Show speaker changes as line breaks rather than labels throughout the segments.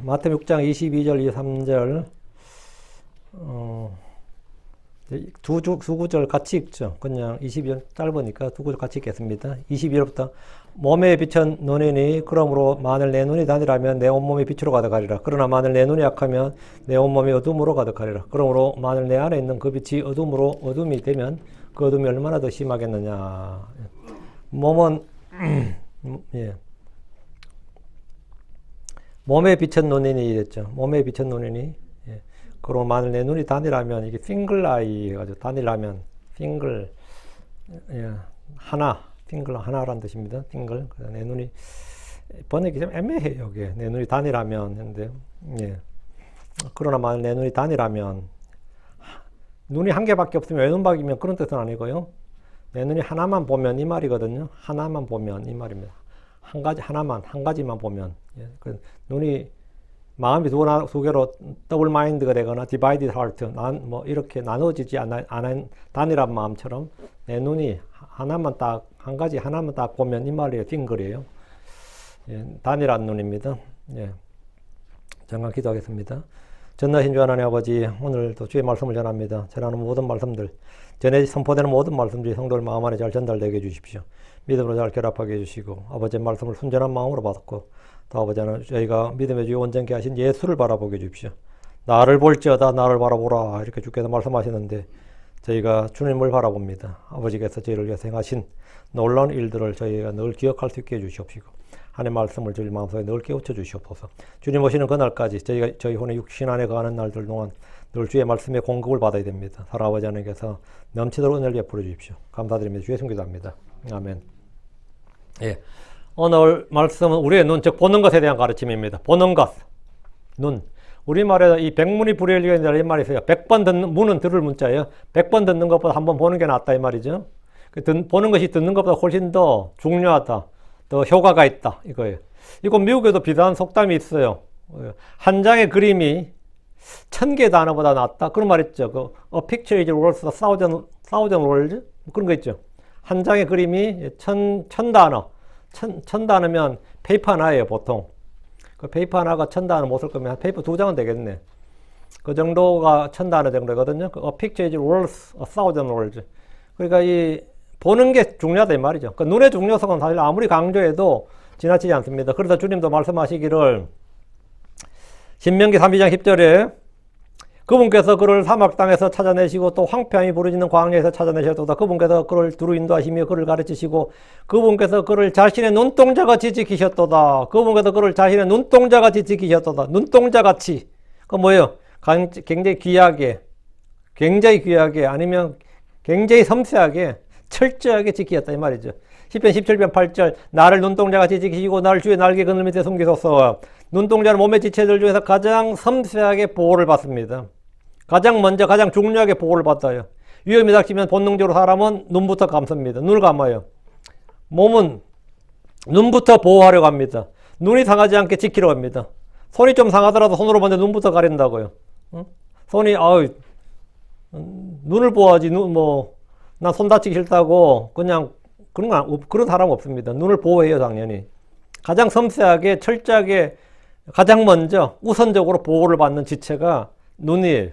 마태복음 6장 22절, 23절, 두 구절 같이 읽죠. 그냥 22절 짧으니까 두 구절 같이 읽겠습니다. 22절부터 몸에 빛은 눈이니 그러므로 만일 내 눈이 단이라면 내 온몸이 빛으로 가득하리라. 그러나 만일 내 눈이 약하면 내 온몸이 어둠으로 가득하리라. 그러므로 만일 내 안에 있는 그 빛이 어둠이 되면 그 어둠이 얼마나 더 심하겠느냐. 몸은 예. 몸에 빛은 눈이니 이랬죠. 몸에 빛은 눈이니. 예. 그리고 만일 내 눈이 단이라면 이게 핑글 아이 해가지고 단이라면 핑글 예. 핑글 하나라는 뜻입니다. 핑글. 내 눈이 번역이 좀 애매해요. 이게 내 눈이 단이라면 했는데 예. 그러나 만일 내 눈이 단이라면 눈이 한 개밖에 없으면 외눈박이면 그런 뜻은 아니고요. 내 눈이 하나만 보면 이 말이거든요. 하나만 보면 이 말입니다. 한 가지만 보면. 예. 눈이 마음이 두 개로 더블 마인드가 되거나 디바이디드 하트, 이렇게 나눠지지 않은 단일한 마음처럼 내 눈이 한 가지 하나만 딱 보면 이 말이에요. 핑글이에요. 예, 단일한 눈입니다. 예. 잠깐 기도하겠습니다. 전능하신 주 하나님 아버지, 오늘도 주의 말씀을 전합니다. 전하는 모든 말씀들, 전에 선포되는 모든 말씀들이 성도들 마음 안에 잘 전달되게 해주십시오. 믿음으로 잘 결합하게 해주시고 아버지의 말씀을 순전한 마음으로 받았고 또 아버지는 저희가 믿음의 주요 온전케 하신 예수를 바라보게 해주십시오. 나를 볼지어다 나를 바라보라 이렇게 주께서 말씀하시는데 저희가 주님을 바라봅니다. 아버지께서 저희를 위해서 행하신 놀라운 일들을 저희가 늘 기억할 수 있게 해주시옵시고 하나님의 말씀을 저희 마음속에 늘 깨우쳐 주시옵소서. 주님 오시는 그날까지 저희 혼의 육신 안에 거하는 날들 동안 늘 주의 말씀의 공급을 받아야 됩니다. 사랑 아버지 하나님께서 넘치도록 은혜를 베풀어 주십시오. 감사드립니다. 주의 성기도합니다. 아멘. 예. 오늘 말씀은 우리의 눈, 즉 보는 것에 대한 가르침입니다. 보는 것, 눈. 우리말에 이 백문이 불여일견이라 이 말이 있어요. 100번 듣는, 문은 들을 문자예요. 100번 듣는 것보다 한 번 보는 게 낫다 이 말이죠. 보는 것이 듣는 것보다 훨씬 더 중요하다. 더 효과가 있다 이거예요. 이거 미국에도 비슷한 속담이 있어요. 한 장의 그림이 1000개 단어보다 낫다. 그런 말 있죠. A picture is worth a thousand words. 그런 거 있죠. 한 장의 그림이 1000단어. 1000단어면 페이퍼 하나예요, 보통. 그 페이퍼 하나가 1000단어 못 쓸 거면 페이퍼 2장은 되겠네. 그 정도가 1000단어 정도거든요. A picture is worth a thousand words. 그러니까 보는 게 중요하다 이 말이죠. 그 눈의 중요성은 사실 아무리 강조해도 지나치지 않습니다. 그래서 주님도 말씀하시기를 신명기 32장 10절에 그분께서 그를 사막 땅에서 찾아내시고 또 황폐함이 부르짖는 광야에서 찾아내셨도다. 그분께서 그를 두루 인도하시며 그를 가르치시고 그분께서 그를 자신의 눈동자같이 지키셨도다. 그분께서 그를 자신의 눈동자같이 지키셨도다. 눈동자같이. 그 뭐예요? 굉장히 귀하게 아니면 굉장히 섬세하게 철저하게 지키셨다 이 말이죠. 10편 17편 8절 나를 눈동자같이 지키시고 나를 주의 날개 그늘 밑에 숨기소서. 눈동자는 몸의 지체들 중에서 가장 섬세하게 보호를 받습니다. 가장 먼저 가장 중요하게 보호를 받아요. 위험이 닥치면 본능적으로 사람은 눈부터 감습니다. 눈을 감아요. 몸은 눈부터 보호하려고 합니다. 눈이 상하지 않게 지키려고 합니다. 손이 좀 상하더라도 손으로 먼저 눈부터 가린다고요. 손이 눈을 보호하지 난 손 다치기 싫다고 그냥 그런 사람 없습니다. 눈을 보호해요, 당연히. 가장 섬세하게 철저하게 가장 먼저 우선적으로 보호를 받는 지체가 눈이에요.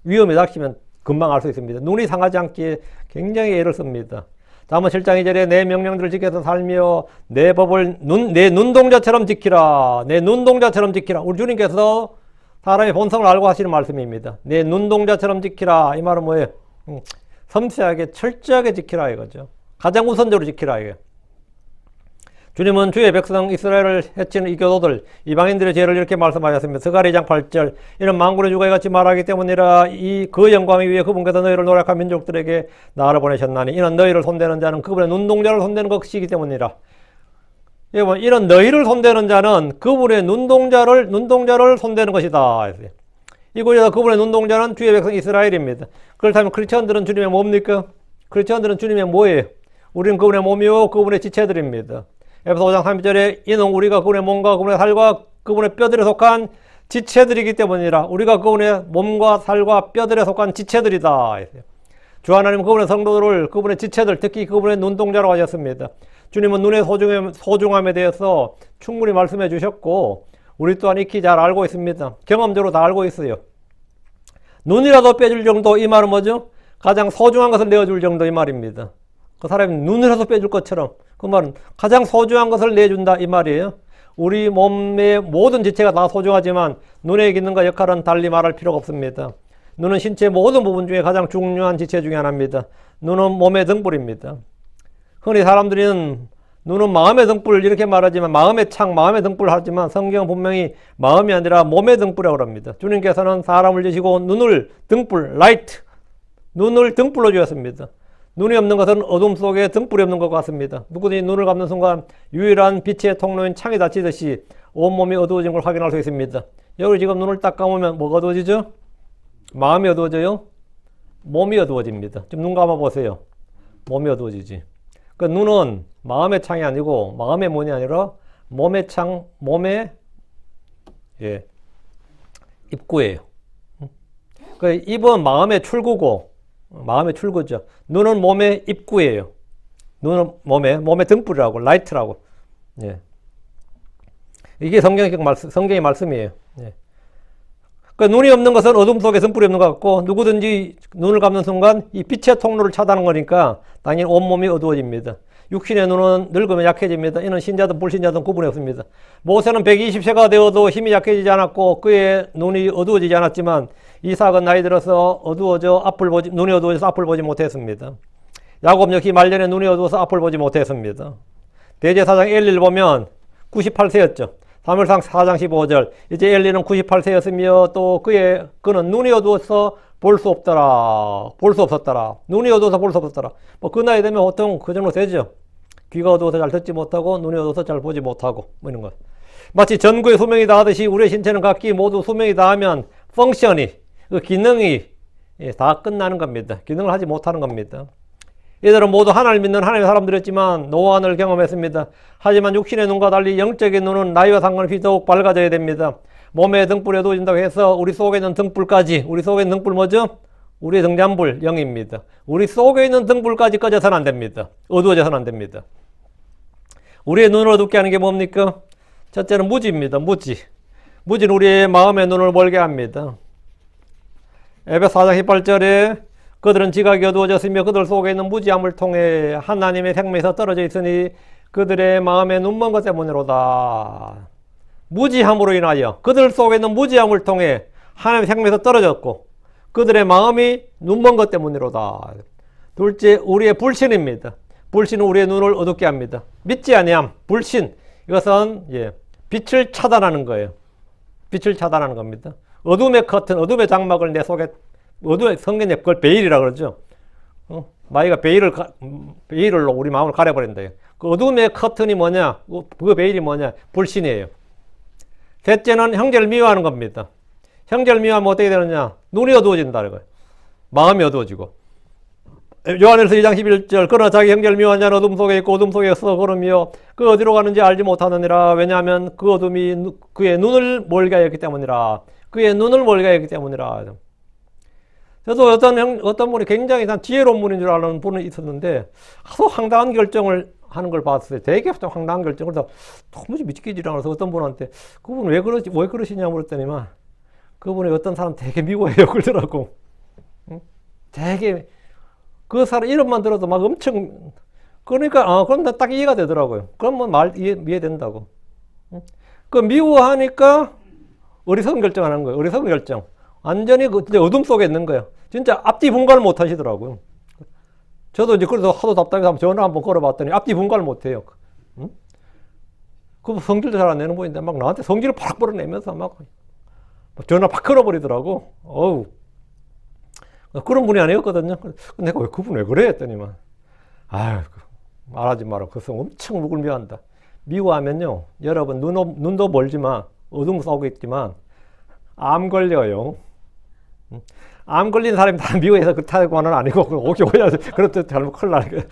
위험이 닥치면 금방 알 수 있습니다. 눈이 상하지 않게 굉장히 애를 씁니다. 다음은 7장 2절에 내 명령들을 지켜서 살며 내 법을 내 눈동자처럼 지키라. 내 눈동자처럼 지키라. 우리 주님께서 사람의 본성을 알고 하시는 말씀입니다. 내 눈동자처럼 지키라. 이 말은 뭐예요? 섬세하게 철저하게 지키라 이거죠. 가장 우선적으로 지키라 이거예요. 주님은 주의 백성 이스라엘을 해치는 이 교도들 이방인들의 죄를 이렇게 말씀하셨습니다. 스가랴 2장 8절 이는 만군의 주가 이같이 말하기 때문이라 그 영광을 위해 그분께서 너희를 노력한 민족들에게 나를 보내셨나니 이는 너희를 손대는 자는 그분의 눈동자를 손대는 것이기 때문이라. 여러분 이런 너희를 손대는 자는 그분의 눈동자를 손대는 것이다. 이곳에서 그분의 눈동자는 주의 백성 이스라엘입니다. 그렇다면 크리스천들은 주님의 뭡니까? 크리스천들은 주님의 뭐예요? 우리는 그분의 몸이요 그분의 지체들입니다. 에베소 5장 3절에 이는 우리가 그분의 몸과 그분의 살과 그분의 뼈들에 속한 지체들이기 때문이라. 우리가 그분의 몸과 살과 뼈들에 속한 지체들이다. 주 하나님은 그분의 성도들을 그분의 지체들 특히 그분의 눈동자로 하셨습니다. 주님은 눈의 소중함에 대해서 충분히 말씀해 주셨고 우리 또한 익히 잘 알고 있습니다. 경험적으로 다 알고 있어요. 눈이라도 빼줄 정도, 이 말은 뭐죠? 가장 소중한 것을 내어줄 정도, 이 말입니다. 그 사람이 눈이라도 빼줄 것처럼, 그 말은 가장 소중한 것을 내준다, 이 말이에요. 우리 몸의 모든 지체가 다 소중하지만 눈의 기능과 역할은 달리 말할 필요가 없습니다. 눈은 신체 모든 부분 중에 가장 중요한 지체 중에 하나입니다. 눈은 몸의 등불입니다. 흔히 사람들은 눈은 마음의 등불 이렇게 말하지만, 마음의 창, 마음의 등불 하지만 성경은 분명히 마음이 아니라 몸의 등불이라고 합니다. 주님께서는 사람을 주시고 눈을 등불, 라이트, 눈을 등불로 주셨습니다. 눈이 없는 것은 어둠 속에 등불이 없는 것 같습니다. 누구든지 눈을 감는 순간 유일한 빛의 통로인 창이 닫히듯이 온몸이 어두워진 걸 확인할 수 있습니다. 여기 지금 눈을 딱 감으면 뭐가 어두워지죠? 마음이 어두워져요? 몸이 어두워집니다. 좀 눈 감아 보세요. 몸이 어두워지지. 그 눈은 마음의 창이 아니고, 마음의 문이 아니라 몸의 창, 몸의 입구예요. 그 입은 마음의 출구고, 마음의 출구죠. 눈은 몸의 입구예요. 눈은 몸의 등불이라고, 라이트라고. 예. 이게 성경의 말씀이에요. 예. 그 눈이 없는 것은 어둠 속에 등불이 없는 것 같고, 누구든지 눈을 감는 순간 이 빛의 통로를 차단하는 거니까 당연히 온몸이 어두워집니다. 육신의 눈은 늙으면 약해집니다. 이는 신자든 불신자든 구분이 없습니다. 모세는 120세가 되어도 힘이 약해지지 않았고 그의 눈이 어두워지지 않았지만 이삭은 나이 들어서 눈이 어두워져서 앞을 보지 못했습니다. 야곱 역시 말년에 눈이 어두워서 앞을 보지 못했습니다. 대제사장 엘리를 보면 98세였죠. 사무엘상 4장 15절. 이제 엘리는 98세였으며 또 그는 눈이 어두워서 볼 수 없었더라. 눈이 어두워서 볼 수 없었더라. 뭐 그 나이 되면 보통 그 정도 되죠. 귀가 어두워서 잘 듣지 못하고 눈이 어두워서 잘 보지 못하고 뭐 이런 것. 마치 전구의 수명이 다하듯이 우리의 신체는 각기 모두 수명이 다하면 펑션이, 그 기능이 다 끝나는 겁니다. 기능을 하지 못하는 겁니다. 이들은 모두 하나님을 믿는 하나님의 사람들이었지만 노안을 경험했습니다. 하지만 육신의 눈과 달리 영적인 눈은 나이와 상관없이 더욱 밝아져야 됩니다. 몸에 등불이 어두워진다고 해서 우리 속에 있는 등불까지, 우리 속에 있는 등불 뭐죠? 우리의 등잔불, 영입니다. 우리 속에 있는 등불까지 꺼져서는 안 됩니다. 어두워져서는 안 됩니다. 우리의 눈을 어둡게 하는 게 뭡니까? 첫째는 무지입니다. 무지는 우리의 마음의 눈을 멀게 합니다. 에베소 4장 18절에 그들은 지각이 어두워졌으며 그들 속에 있는 무지함을 통해 하나님의 생명에서 떨어져 있으니 그들의 마음의 눈먼 것 때문이로다. 무지함으로 인하여, 그들 속에 있는 무지함을 통해 하나님의 생명에서 떨어졌고 그들의 마음이 눈먼 것 때문이로다. 둘째, 우리의 불신입니다. 불신은 우리의 눈을 어둡게 합니다. 믿지 아니함, 불신, 이것은 빛을 차단하는 거예요. 빛을 차단하는 겁니다. 어둠의 커튼, 어둠의 장막을 내 속에, 어둠의 성경에 그걸 베일이라고 그러죠. 마귀가 베일로 우리 마음을 가려버린다. 그 어둠의 커튼이 뭐냐? 그 베일이 뭐냐? 불신이에요. 셋째는 형제를 미워하는 겁니다. 형제를 미워하면 어떻게 되느냐? 눈이 어두워진다. 이거예요. 마음이 어두워지고. 요한일서 2장 11절. 그러나 자기 형제를 미워하는 자는 어둠 속에 있고 어둠 속에서 걸으며 그 어디로 가는지 알지 못하느니라. 왜냐하면 그 어둠이 그의 눈을 멀게 하였기 때문이라. 그의 눈을 멀게 하였기 때문이라. 저도 어떤 분이 굉장히 지혜로운 분인 줄 아는 분이 있었는데 아주 황당한 결정을 하는 걸 봤어요. 되게 황당한 결정. 그래서 도무지 미치겠지 않아서 어떤 분한테 그분 왜 그러시냐고 그랬더니만 그분이 어떤 사람 되게 미워해요. 그러더라고. 되게 그 사람 이름만 들어도 막 엄청, 그러니까 그럼 딱 이해가 되더라고요. 그럼 뭐 말 이해된다고. 그 미워하니까 어리석은 결정하는 거예요. 어리석은 결정. 완전히 어둠 속에 있는 거예요. 진짜 앞뒤 분간을 못 하시더라고요. 저도 이제 그래서 하도 답답해서 전화 한번 걸어봤더니 앞뒤 분간을 못 해요. 그 성질도 잘 안 내는 분인데 막 나한테 성질을 팍 벌어내면서 막 전화 팍 걸어버리더라고. 어우. 그런 분이 아니었거든요. 내가 그분 왜 그래? 했더니만. 아유, 말하지 마라. 그래서 엄청 누굴 미워한다. 미워하면요. 여러분, 눈도 멀지만, 어둠 속에 있지만, 암 걸려요. 암 걸린 사람이 다 미워해서 그렇다고는 아니고, 오야 그렇다 잘못 큰일 나니까.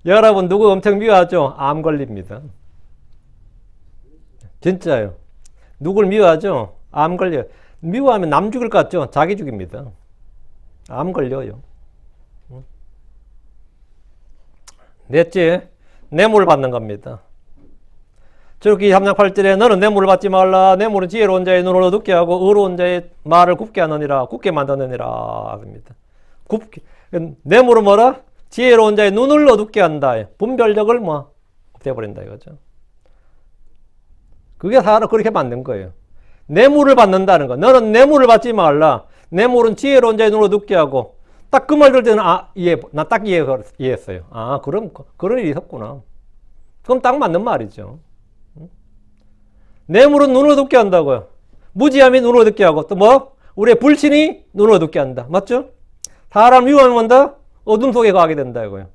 여러분, 누구 엄청 미워하죠? 암 걸립니다. 진짜요. 누굴 미워하죠? 암 걸려요. 미워하면 남 죽일 것 같죠? 자기 죽입니다. 암 걸려요. 넷째, 뇌물 받는 겁니다. 저렇게 3장 8절에 너는 뇌물을 받지 말라. 뇌물은 지혜로운 자의 눈을 어둡게 하고 의로운 자의 말을 굽게 하느니라. 굽게 만드느니라. 합니다. 굽게. 뇌물은 뭐라? 지혜로운 자의 눈을 어둡게 한다. 분별력을 뭐 없애버린다 이거죠. 그게 사람 그렇게 만든 거예요. 뇌물을 받는다는 거. 너는 뇌물을 받지 말라. 뇌물은 지혜로운 자의 눈을 어둡게 하고 딱 그 말 들을 때는 나 딱 이해했어요. 그럼 그런 일이 있었구나. 그럼 딱 맞는 말이죠. 뇌물은 눈을 어둡게 한다고요. 무지함이 눈을 어둡게 하고 또 뭐? 우리의 불신이 눈을 어둡게 한다. 맞죠? 사람 위험하면 뭔다? 어둠 속에 가게 된다 이거예요.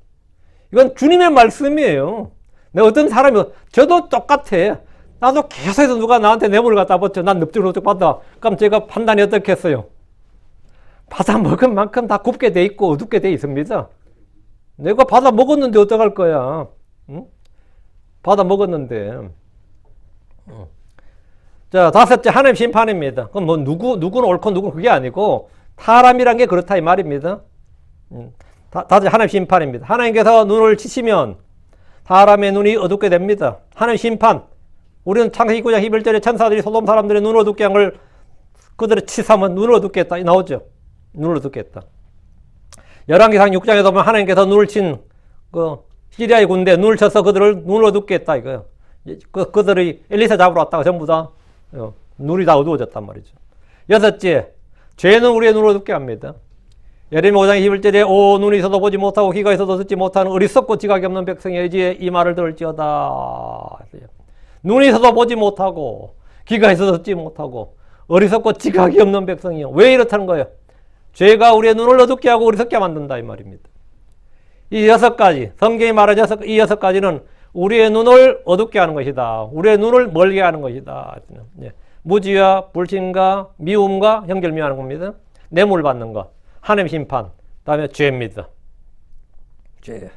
이건 주님의 말씀이에요. 내가 어떤 사람이 저도 똑같아. 나도 계속해서 누가 나한테 뇌물을 갖다 붙여. 난 넙죽넙죽 받아. 그럼 제가 판단이 어떻겠어요? 받아 먹은 만큼 다 굽게 돼 있고 어둡게 돼 있습니다. 내가 받아 먹었는데 어떡할 거야? 응? 받아 먹었는데. 자, 다섯째, 하나님 심판입니다. 그럼 뭐 누구는 옳고 누구는 그게 아니고 사람이란 게 그렇다 이 말입니다. 다섯째, 하나님 심판입니다. 하나님께서 눈을 치시면 사람의 눈이 어둡게 됩니다. 하나님 심판. 우리는 창세기 9장 11절에 천사들이 소돔 사람들의 눈을 어둡게 한 걸 그들의 치삼은 눈을 어둡게 했다. 나오죠. 눈을 어둡게 했다. 열왕기상 6장에 보면 하나님께서 눈을 친 그 시리아의 군대 눈을 쳐서 그들을 눈을 어둡게 했다 이거예요. 그들이 엘리사 잡으러 왔다가 전부 다 눈이 다 어두워졌단 말이죠. 여섯째, 죄는 우리의 눈을 어둡게 합니다. 예레미야 5장 21절에 오 눈이 있어도 보지 못하고 귀가 있어도 듣지 못하는 어리석고 지각이 없는 백성이 이제 이 말을 들을지어다. 눈이 있어도 보지 못하고 귀가 있어도 듣지 못하고 어리석고 지각이 없는 백성이요. 왜 이렇다는 거예요? 죄가 우리의 눈을 어둡게 하고 어리석게 만든다 이 말입니다. 이 6가지, 성경이 말하는 이 6가지는 우리의 눈을 어둡게 하는 것이다. 우리의 눈을 멀게 하는 것이다. 무지와 불신과 미움과 형결미하는 겁니다. 뇌물 받는 것, 하나님 심판, 그다음에 죄입니다. 죄.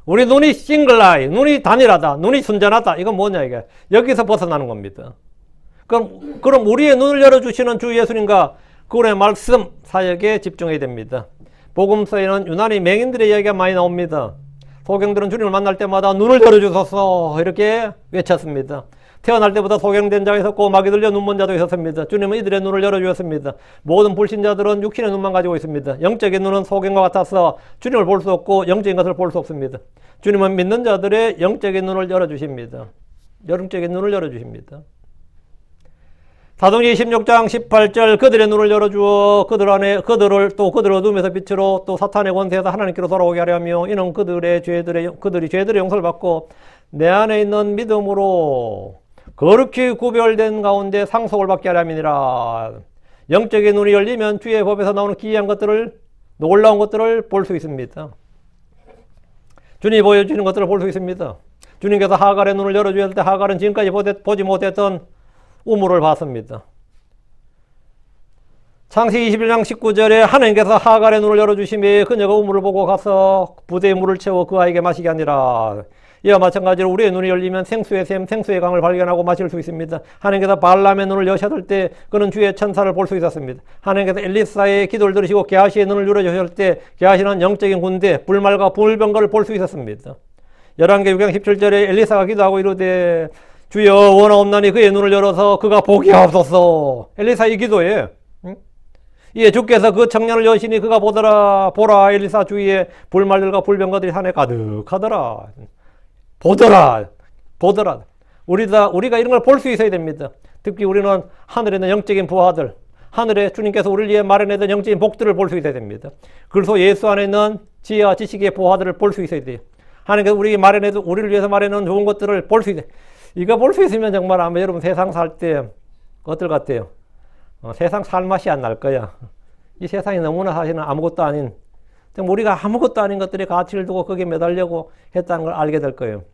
우리 눈이 싱글라이, 눈이 단일하다, 눈이 순전하다. 이건 뭐냐 이게? 여기서 벗어나는 겁니다. 그럼 우리의 눈을 열어주시는 주 예수님과 그분의 말씀 사역에 집중해야 됩니다. 복음서에는 유난히 맹인들의 이야기가 많이 나옵니다. 소경들은 주님을 만날 때마다 눈을 열어주소서 이렇게 외쳤습니다. 태어날 때부터 소경된 자가 있었고 마귀 들려 눈먼 자도 있었습니다. 주님은 이들의 눈을 열어주었습니다. 모든 불신자들은 육신의 눈만 가지고 있습니다. 영적인 눈은 소경과 같아서 주님을 볼 수 없고 영적인 것을 볼 수 없습니다. 주님은 믿는 자들의 영적인 눈을 열어주십니다. 영적인 눈을 열어주십니다. 사도행전 26장 18절 그들의 눈을 열어주어 그들을 어둠에서 빛으로 또 사탄의 권세에서 하나님께로 돌아오게 하려 하며 이는 그들이 죄들의 용서를 받고 내 안에 있는 믿음으로 거룩히 구별된 가운데 상속을 받게 하려 함이니라. 영적인 눈이 열리면 주의 법에서 나오는 기이한 것들을 놀라운 것들을 볼 수 있습니다. 주님이 보여주시는 것들을 볼 수 있습니다. 주님께서 하갈의 눈을 열어주실 때 하갈은 지금까지 보지 못했던 우물을 봤습니다. 창세기 21장 19절에 하나님께서 하갈의 눈을 열어주시며 그녀가 우물을 보고 가서 부대에 물을 채워 그 아이에게 마시게 하니라. 이와 마찬가지로 우리의 눈이 열리면 생수의 샘, 생수의 강을 발견하고 마실 수 있습니다. 하나님께서 발람의 눈을 여셨을 때 그는 주의 천사를 볼 수 있었습니다. 하나님께서 엘리사의 기도를 들으시고 게하시의 눈을 열어주셨을 때 게하시는 영적인 군대, 불말과 불병거를 볼 수 있었습니다. 열왕기 6장 17절에 엘리사가 기도하고 이르되 주여 원하옵나니 그의 눈을 열어서 그가 보게 하옵소서. 엘리사 이 기도에 이에 주께서 그 청년을 여시니 그가 보라 엘리사 주위에 불말들과 불병거들이 산에 가득하더라. 보더라. 우리가 이런 걸 볼 수 있어야 됩니다. 특히 우리는 하늘에 있는 영적인 부하들, 하늘에 주님께서 우리를 위해 마련해둔 영적인 복들을 볼 수 있어야 됩니다. 그래서 예수 안에 있는 지혜와 지식의 부하들을 볼 수 있어야 돼요. 하나님께서 우리를 위해서 마련해놓은 좋은 것들을 볼 수 있어야 돼요. 이거 볼 수 있으면 정말 아마 여러분 세상 살 때 어떨 것 같아요? 세상 살 맛이 안 날 거야. 이 세상이 너무나 사실은 아무것도 아닌, 우리가 아무것도 아닌 것들의 가치를 두고 거기에 매달려고 했다는 걸 알게 될 거예요.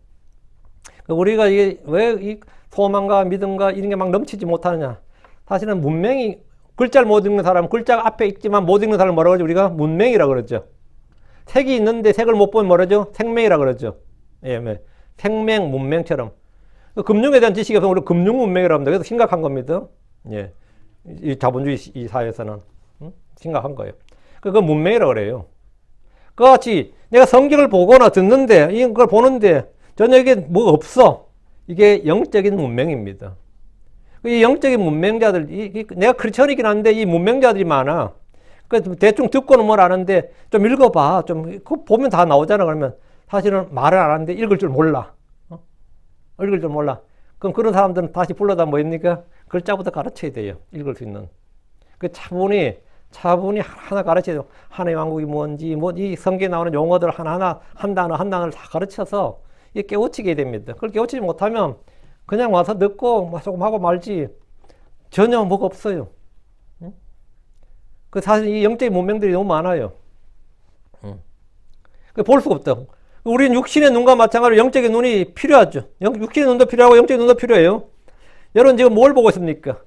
우리가 이게 왜 이 소망과 믿음과 이런 게 막 넘치지 못하느냐? 사실은 문맹이, 글자를 못 읽는 사람, 글자가 앞에 있지만 못 읽는 사람을 뭐라고 하죠? 우리가 문맹이라고 그러죠. 색이 있는데 색을 못 보면 뭐라죠? 생맹이라고 그러죠. 예, 생맹, 문맹처럼. 금융에 대한 지식이 없으면 우리 금융문맹이라고 합니다. 그래서 심각한 겁니다. 예. 이 자본주의 이 사회에서는. 심각한 거예요. 그거 문맹이라고 그래요. 그같이 내가 성경을 보거나 듣는데, 이걸 보는데, 저녁에 뭐 없어. 이게 영적인 문명입니다. 이 영적인 문명자들, 내가 크리스천이긴 한데 이 문명자들이 많아. 그 대충 듣고는 뭘 아는데 좀 읽어봐. 좀 보면 다 나오잖아. 그러면 사실은 말을 안 하는데 읽을 줄 몰라. 읽을 줄 몰라. 그럼 그런 사람들은 다시 불러다 뭐입니까? 글자부터 가르쳐야 돼요. 읽을 수 있는. 그 차분히 하나 가르쳐야 돼요. 하나의 왕국이 뭔지, 이 성경에 나오는 용어들 하나하나, 한 단어를 다 가르쳐서 깨우치게 됩니다. 그걸 깨우치지 못하면 그냥 와서 듣고 조금 하고 말지 전혀 뭐가 없어요. 그 사실 이 영적인 문명들이 너무 많아요. 볼 수가 없다. 우리는 육신의 눈과 마찬가지로 영적인 눈이 필요하죠. 육신의 눈도 필요하고 영적인 눈도 필요해요. 여러분 지금 뭘 보고 있습니까?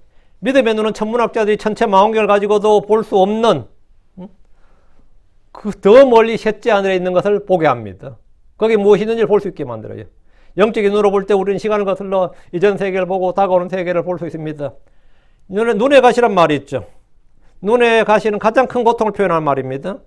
믿음의 눈은 천문학자들이 천체 망원경을 가지고도 볼 수 없는 그 더 멀리 셋째 하늘에 있는 것을 보게 합니다. 거기 무엇이 있는지를 볼 수 있게 만들어요. 영적인 눈으로 볼 때 우리는 시간을 거슬러 이전 세계를 보고 다가오는 세계를 볼 수 있습니다. 눈의 가시란 말이 있죠. 눈의 가시는 가장 큰 고통을 표현하는 말입니다.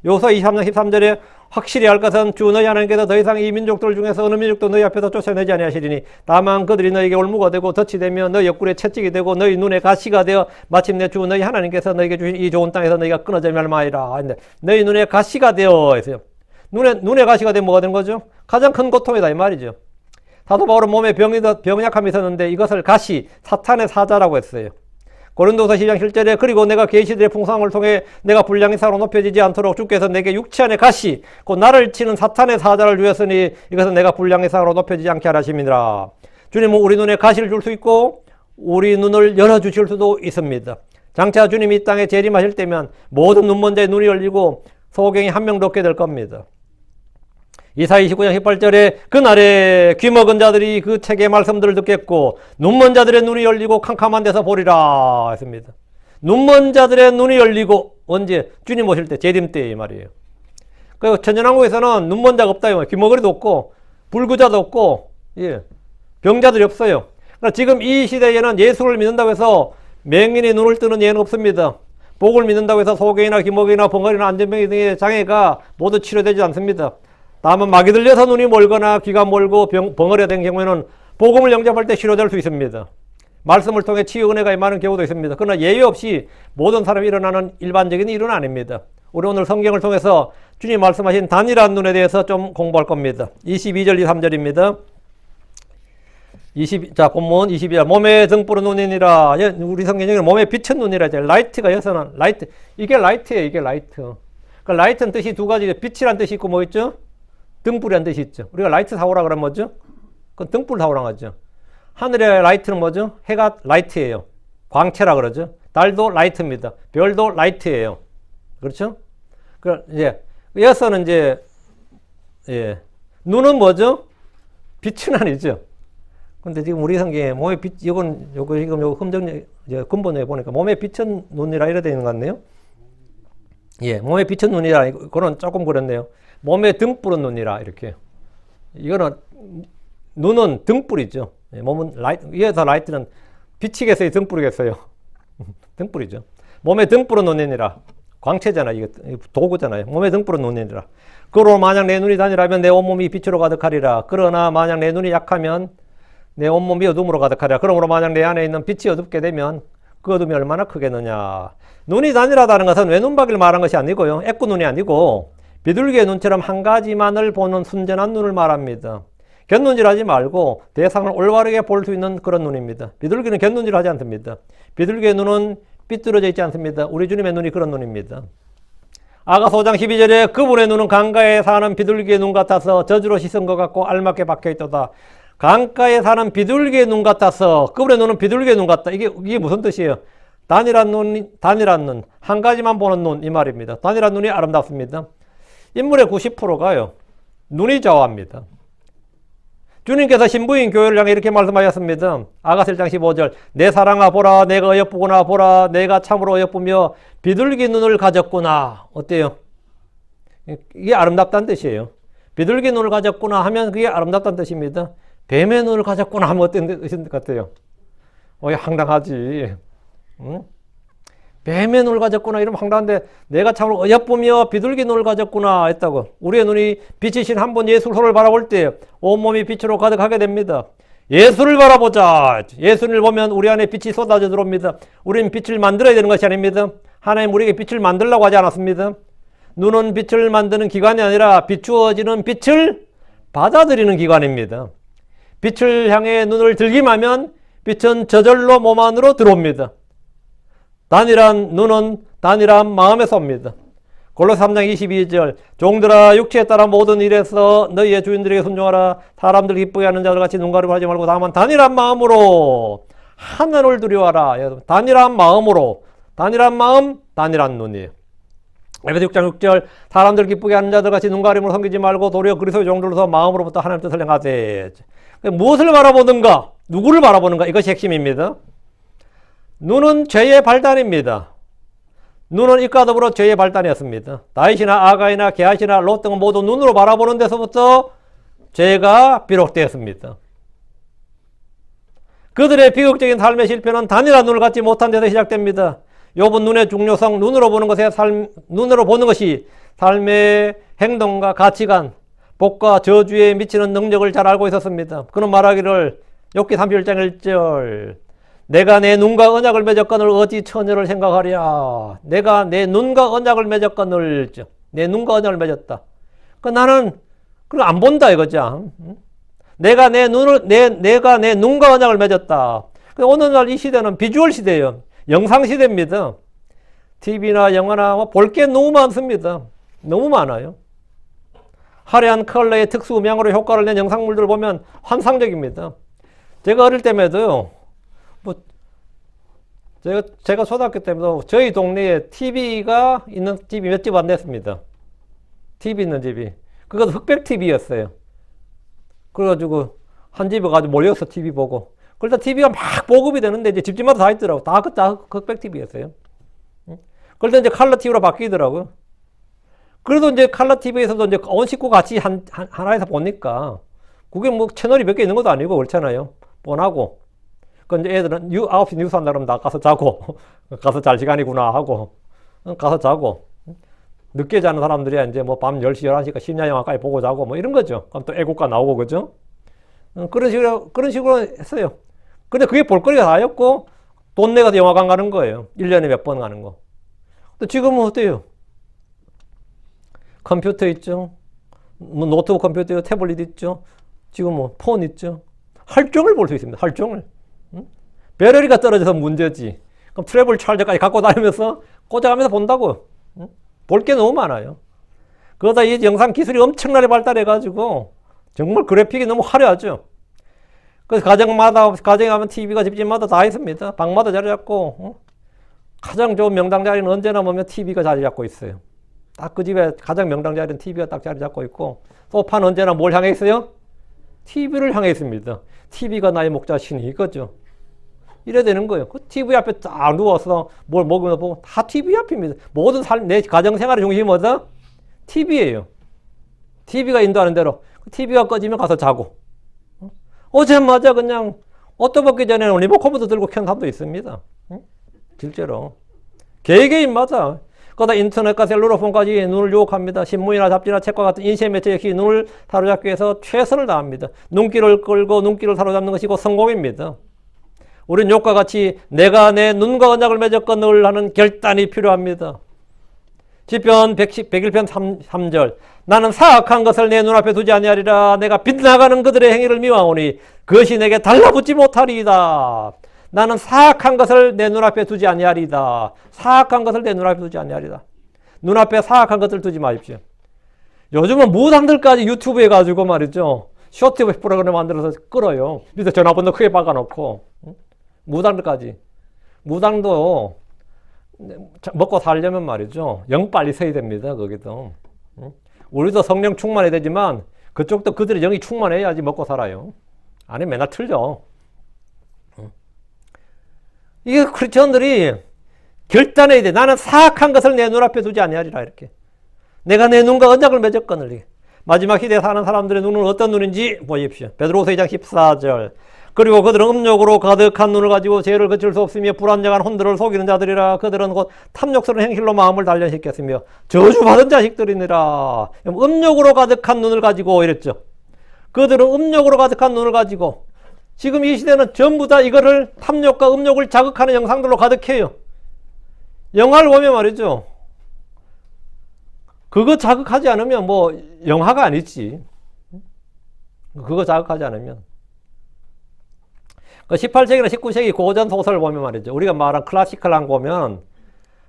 요서 23장 13절에 확실히 알 것은 주 너희 하나님께서 더 이상 이 민족들 중에서 어느 민족도 너희 앞에서 쫓아내지 아니하시리니 다만 그들이 너희에게 올무가 되고 덫이 되며 너희 옆구리에 채찍이 되고 너희 눈에 가시가 되어 마침내 주 너희 하나님께서 너희에게 주신 이 좋은 땅에서 너희가 끊어져 멸망하리라. 너희 눈에 가시가 되어 했어요. 눈에 가시가 되면 뭐가 되는 거죠? 가장 큰 고통이다 이 말이죠. 사도 바울은 몸에 병약함이 있었는데 이것을 가시, 사탄의 사자라고 했어요. 고린도서 12장 7절에 그리고 내가 계시들의 풍성함을 통해 내가 분량이 사로 높여지지 않도록 주께서 내게 육체 안에 가시 곧 나를 치는 사탄의 사자를 주었으니 이것은 내가 분량이 사로 높여지지 않게 하라 하심이니라. 주님은 우리 눈에 가시를 줄 수 있고 우리 눈을 열어주실 수도 있습니다. 장차 주님이 이 땅에 재림하실 때면 모든 눈먼 자의 눈이 열리고 소경이 한 명도 없게 될 겁니다. 이사야 29장 18절에 그날에 귀먹은 자들이 그 책의 말씀들을 듣겠고 눈먼 자들의 눈이 열리고 캄캄한 데서 보리라 했습니다. 눈먼 자들의 눈이 열리고 언제? 주님 오실 때, 재림 때 이 말이에요. 그 천연왕국에서는 눈먼 자가 없다. 귀머거리도 없고 불구자도 없고 병자들이 없어요. 그러나 지금 이 시대에는 예수를 믿는다고 해서 맹인이 눈을 뜨는 예는 없습니다. 복을 믿는다고 해서 소경이나 귀머거리나 벙어리나 안전병 등의 장애가 모두 치료되지 않습니다. 다만 마귀 들려서 눈이 멀거나 귀가 멀고 벙어리가 된 경우에는 복음을 영접할 때 치료될 수 있습니다. 말씀을 통해 치유 은혜가 임하는 경우도 있습니다. 그러나 예외 없이 모든 사람이 일어나는 일반적인 일은 아닙니다. 우리 오늘 성경을 통해서 주님 말씀하신 단일한 눈에 대해서 좀 공부할 겁니다. 22절 23절입니다. 자, 본문 22절. 몸에 등불은 눈이니라. 우리 성경에는 몸에 빛은 눈이라 하죠. 라이트가 여기서는 라이트. 이게 라이트예요. 이게 라이트. 그 라이트는 뜻이 두 가지. 빛이란 뜻이 있고 뭐 있죠? 등불이란 뜻이 있죠. 우리가 라이트 사오라 그러면 뭐죠? 그건 등불 사오라 하죠. 하늘의 라이트는 뭐죠? 해가 라이트예요. 광채라 그러죠. 달도 라이트입니다. 별도 라이트예요. 그렇죠? 여기서는 이제 눈은 뭐죠? 빛은 아니죠. 근데 지금 우리 성경에 몸의 빛, 지금 근본에 보니까 몸의 빛은 눈이라 이래 되는 것 같네요. 몸의 빛은 눈이라, 그건 조금 그렇네요. 몸의 등불은 눈이라, 이렇게. 이거는, 눈은 등불이죠. 몸은 라이트, 위에서 라이트는 빛이겠어요? 등불이겠어요? 등불이죠. 몸의 등불은 눈이니라. 광채잖아. 이게 도구잖아요. 몸의 등불은 눈이니라. 그러므로 만약 내 눈이 단일하면 내 온몸이 빛으로 가득하리라. 그러나 만약 내 눈이 약하면 내 온몸이 어둠으로 가득하리라. 그러므로 만약 내 안에 있는 빛이 어둡게 되면 그 어둠이 얼마나 크겠느냐. 눈이 단일하다는 것은 외눈박이를 말한 것이 아니고요. 애꾸눈이 아니고 비둘기의 눈처럼 한 가지만을 보는 순전한 눈을 말합니다. 곁눈질하지 말고 대상을 올바르게 볼 수 있는 그런 눈입니다. 비둘기는 곁눈질하지 않습니다. 비둘기의 눈은 삐뚤어져 있지 않습니다. 우리 주님의 눈이 그런 눈입니다. 아가서 5장 12절에 그분의 눈은 강가에 사는 비둘기의 눈 같아서 저주로 씻은 것 같고 알맞게 박혀있도다. 강가에 사는 비둘기의 눈 같아서, 그분의 눈은 비둘기의 눈 같다. 이게 무슨 뜻이에요? 단일한 눈, 한 가지만 보는 눈, 이 말입니다. 단일한 눈이 아름답습니다. 인물의 90%가요, 눈이 좌우합니다. 주님께서 신부인 교회를 향해 이렇게 말씀하셨습니다. 아가서 1장 15절. 내 사랑아 보라, 내가 어여쁘구나 보라, 내가 참으로 어여쁘며 비둘기 눈을 가졌구나. 어때요? 이게 아름답다는 뜻이에요. 비둘기 눈을 가졌구나 하면 그게 아름답다는 뜻입니다. 뱀의 눈을 가졌구나 하면 어떤 뜻인 것 같아요? 황당하지. 응? 뱀의 눈을 가졌구나 이러면 황당한데, 내가 참으로 어여쁘며 비둘기 눈을 가졌구나 했다고. 우리의 눈이 빛이신 한 분 예수를 바라볼 때 온몸이 빛으로 가득하게 됩니다. 예수를 바라보자. 예수를 보면 우리 안에 빛이 쏟아져 들어옵니다. 우리는 빛을 만들어야 되는 것이 아닙니다. 하나님 우리에게 빛을 만들라고 하지 않았습니다. 눈은 빛을 만드는 기관이 아니라 비추어지는 빛을 받아들이는 기관입니다. 빛을 향해 눈을 들기만 하면 빛은 저절로 몸 안으로 들어옵니다. 단일한 눈은 단일한 마음에서 옵니다. 골로새 3장 22절 종들아 육체에 따라 모든 일에서 너희의 주인들에게 순종하라. 사람들 기쁘게 하는 자들 같이 눈가리고 하지 말고 다만 단일한 마음으로 하늘을 두려워하라. 단일한 마음으로, 단일한 마음, 단일한 눈이에요. 에베소 6장 6절 사람들 기쁘게 하는 자들 같이 눈가림으로 섬기지 말고 도리어 그리스도의 종들로서 마음으로부터 하나님 뜻을 행하되. 무엇을 바라보는가? 누구를 바라보는가? 이것이 핵심입니다. 눈은 죄의 발단입니다. 눈은 이과 더불어 죄의 발단이었습니다. 다윗이나 아가이나 게하시나 롯 등은 모두 눈으로 바라보는 데서부터 죄가 비롯되었습니다. 그들의 비극적인 삶의 실패는 단일한 눈을 갖지 못한 데서 시작됩니다. 욥은 눈의 중요성, 눈으로 보는 것이 삶의 행동과 가치관, 복과 저주에 미치는 능력을 잘 알고 있었습니다. 그는 말하기를 욥기 31장 1절 내가 내 눈과 언약을 맺었거늘 어찌 처녀를 생각하랴. 내가 내 눈과 언약을 맺었거늘 내 눈과 언약을 맺었다. 나는 그걸 안 본다 이거죠. 내가 내 눈과 언약을 맺었다. 오늘날 이 시대는 비주얼 시대예요. 영상 시대입니다. TV나 영화나 볼 게 너무 많습니다. 너무 많아요. 화려한 컬러의 특수 음향으로 효과를 낸 영상물들을 보면 환상적입니다. 제가 어릴 때에도요, 제가 초등학교 때부터 저희 동네에 TV가 있는 집이 몇 집 안 됐습니다. TV 있는 집이. 그것도 흑백 TV였어요. 그래가지고 한 집에 가지고 몰려서 TV 보고. 그러다 TV가 막 보급이 되는데 이제 집집마다 다 있더라고. 다 흑백 TV였어요. 그러다 이제 컬러 TV로 바뀌더라고요. 그래도 이제 컬러 TV에서도 이제 온 식구 같이 하나에서 보니까 그게 뭐 채널이 몇 개 있는 것도 아니고 그렇잖아요. 뻔하고. 그 이제 애들은 9시 뉴스 한다 그러면 나 가서 자고 가서 잘 시간이구나 하고 가서 자고 늦게 자는 사람들이 이제 뭐 밤 10시 11시까지 심야 영화까지 보고 자고 뭐 이런 거죠. 그럼 또 애국가 나오고 그죠? 그런 식으로 했어요. 근데 그게 볼거리가 다였고 돈 내가서 영화관 가는 거예요. 1년에 몇 번 가는 거. 근데 지금은 어때요? 컴퓨터 있죠. 뭐 노트북 컴퓨터, 태블릿 있죠. 지금 뭐 폰 있죠. 할종을 볼 수 있습니다. 할종을. 배터리가 떨어져서 문제지. 그럼 트래블 찰저까지 갖고 다니면서 꽂아가면서 본다고. 볼 게 너무 많아요. 그러다 이 영상 기술이 엄청나게 발달해가지고 정말 그래픽이 너무 화려하죠. 그래서 가정에 가면 TV가 집집마다 다 있습니다. 방마다 자리 잡고 가장 좋은 명당 자리는 언제나 보면 TV가 자리 잡고 있어요. 딱 그 집에 가장 명당 자리는 TV가 딱 자리 잡고 있고 소파는 언제나 뭘 향해 있어요? TV를 향해 있습니다. TV가 나의 목자신이 이거죠. 이래야 되는 거예요. 그 TV 앞에 딱 누워서 뭘 먹으면서 보고 다 TV 앞입니다. 모든 내 가정생활의 중심이 뭐다? TV예요. TV가 인도하는 대로. TV가 꺼지면 가서 자고. 어제마자 그냥 옷도 벗기 전에는 리모컨부터 들고 켠 사람도 있습니다. 실제로. 개개인마다. 그러다 인터넷과 셀룰러폰까지 눈을 유혹합니다. 신문이나 잡지나 책과 같은 인쇄 매체 역시 눈을 사로잡기 위해서 최선을 다합니다. 눈길을 끌고 눈길을 사로잡는 것이 곧 성공입니다. 우린 욕과 같이 내가 내 눈과 언약을 맺었거늘 하는 결단이 필요합니다. 시편 101편 3절 나는 사악한 것을 내 눈앞에 두지 아니하리라. 내가 빗나가는 그들의 행위를 미워하오니 그것이 내게 달라붙지 못하리이다. 나는 사악한 것을 내 눈앞에 두지 아니하리이다. 사악한 것을 내 눈앞에 두지 아니하리이다. 눈앞에 사악한 것을 두지 마십시오. 요즘은 무당들까지 유튜브에 가지고 말이죠. 쇼트 프로그램 만들어서 끌어요. 밑에 전화번호 크게 박아놓고. 무당들까지. 무당도 먹고 살려면 말이죠. 영 빨리 서야 됩니다. 거기도. 우리도 성령 충만해야 되지만 그쪽도 그들의 영이 충만해야지 먹고 살아요. 아니 맨날 틀려. 이게 크리스천들이 결단해야 돼. 나는 사악한 것을 내 눈앞에 두지 아니하리라 이렇게. 내가 내 눈과 언약을 맺었거늘. 마지막 시대에 사는 사람들의 눈은 어떤 눈인지 보십시오. 베드로후서 2장 14절 그리고 그들은 음욕으로 가득한 눈을 가지고 죄를 그칠 수 없으며 불안정한 혼들을 속이는 자들이라. 그들은 곧 탐욕스러운 행실로 마음을 단련시켰으며 저주받은 자식들이니라. 음욕으로 가득한 눈을 가지고 이랬죠. 그들은 음욕으로 가득한 눈을 가지고 지금 이 시대는 전부 다 이거를 탐욕과 음욕을 자극하는 영상들로 가득해요. 영화를 보면 말이죠. 그거 자극하지 않으면 뭐 영화가 아니지. 그거 자극하지 않으면. 18세기나 19세기 고전 소설을 보면 말이죠. 우리가 말한 클래시컬한 거 보면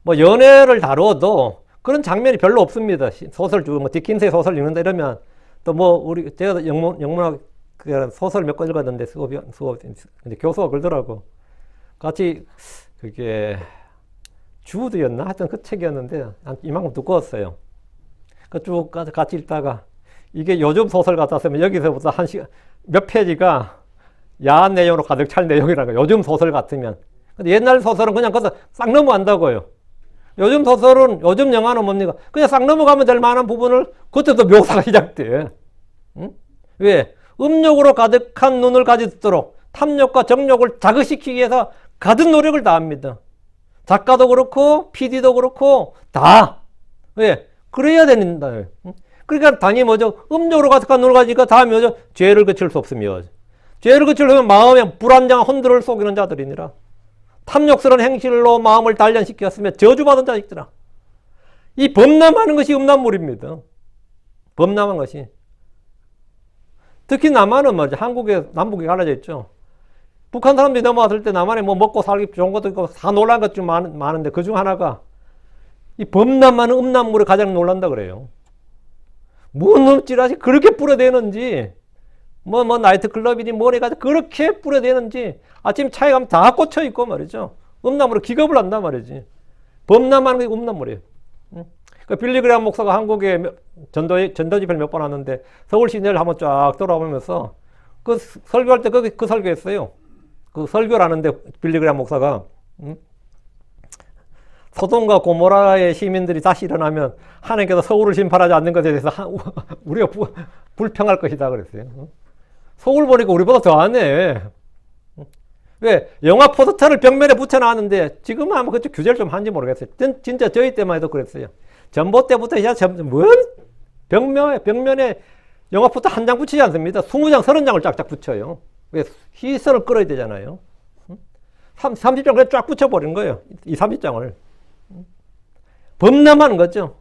뭐 연애를 다루어도 그런 장면이 별로 없습니다. 소설 중 뭐 디킨스의 소설 읽는다 이러면 또 뭐 우리 제가 영문학 소설 몇 권 읽었는데 수업 근데 교수가 그러더라고. 같이 그게 주드였나 하여튼 그 책이었는데 한 이만큼 두꺼웠어요. 그 쭉 같이 읽다가 이게 요즘 소설 같았으면 여기서부터 한 시간 몇 페이지가 야한 내용으로 가득 찰 내용이라고. 요즘 소설 같으면. 근데 옛날 소설은 그냥 거기서 싹 넘어간다고요. 요즘 소설은, 요즘 영화는 뭡니까? 그냥 싹 넘어가면 될 만한 부분을 그때도 묘사가 시작돼. 응? 왜? 음욕으로 가득한 눈을 가지도록 탐욕과 정욕을 자극시키기 위해서 가득 노력을 다합니다. 작가도 그렇고 PD도 그렇고 다. 왜? 그래야 된다. 응? 그러니까 당연히 뭐죠? 음욕으로 가득한 눈을 가지니까 다음이 뭐죠? 죄를 그칠 수 없으며. 죄를 그치려면 마음에 불안정한 혼돈을 속이는 자들이니라. 탐욕스러운 행실로 마음을 단련시켰으며 저주받은 자식들아. 이 범람하는 것이 음란물입니다. 범람한 것이. 특히 남한은 말이죠. 한국에 남북이 갈라져 있죠. 북한 사람들이 넘어왔을 때 남한에 뭐 먹고 살기 좋은 것도 있고 다 놀란 것 좀 많은데 그 중 하나가 이 범람하는 음란물을 가장 놀란다 그래요. 뭔 찌라시 그렇게 뿌려대는지 뭐 나이트클럽이니 뭐니 가지고 그렇게 뿌려대는지 아침 차에 가면 다 꽂혀 있고 말이죠. 음란물로 기겁을 한단 말이지. 범람하는 게 음란물이에요. 그 빌리 그레이엄 목사가 한국에 전도 집회를 몇 번 왔는데 서울 시내를 한번 쫙 돌아보면서 그 설교할 때 그 설교했어요. 그 설교를 하는데 빌리 그레이엄 목사가 소돔과 고모라의 시민들이 다시 일어나면 하나님께서 서울을 심판하지 않는 것에 대해서 우리가 불평할 것이다 그랬어요. 서울 보니까 우리보다 더하네. 왜? 영화 포스터를 벽면에 붙여놨는데 지금은 아마 그쪽 규제를 좀 한지 모르겠어요. 진짜 저희 때만 해도 그랬어요. 전보 때부터 뭔? 벽면에 영화 포스터 한 장 붙이지 않습니다. 20장, 30장을 쫙쫙 붙여요. 왜? 시선을 끌어야 되잖아요. 30장 그냥 쫙 붙여버린 거예요. 이 30장을. 범람하는 거죠.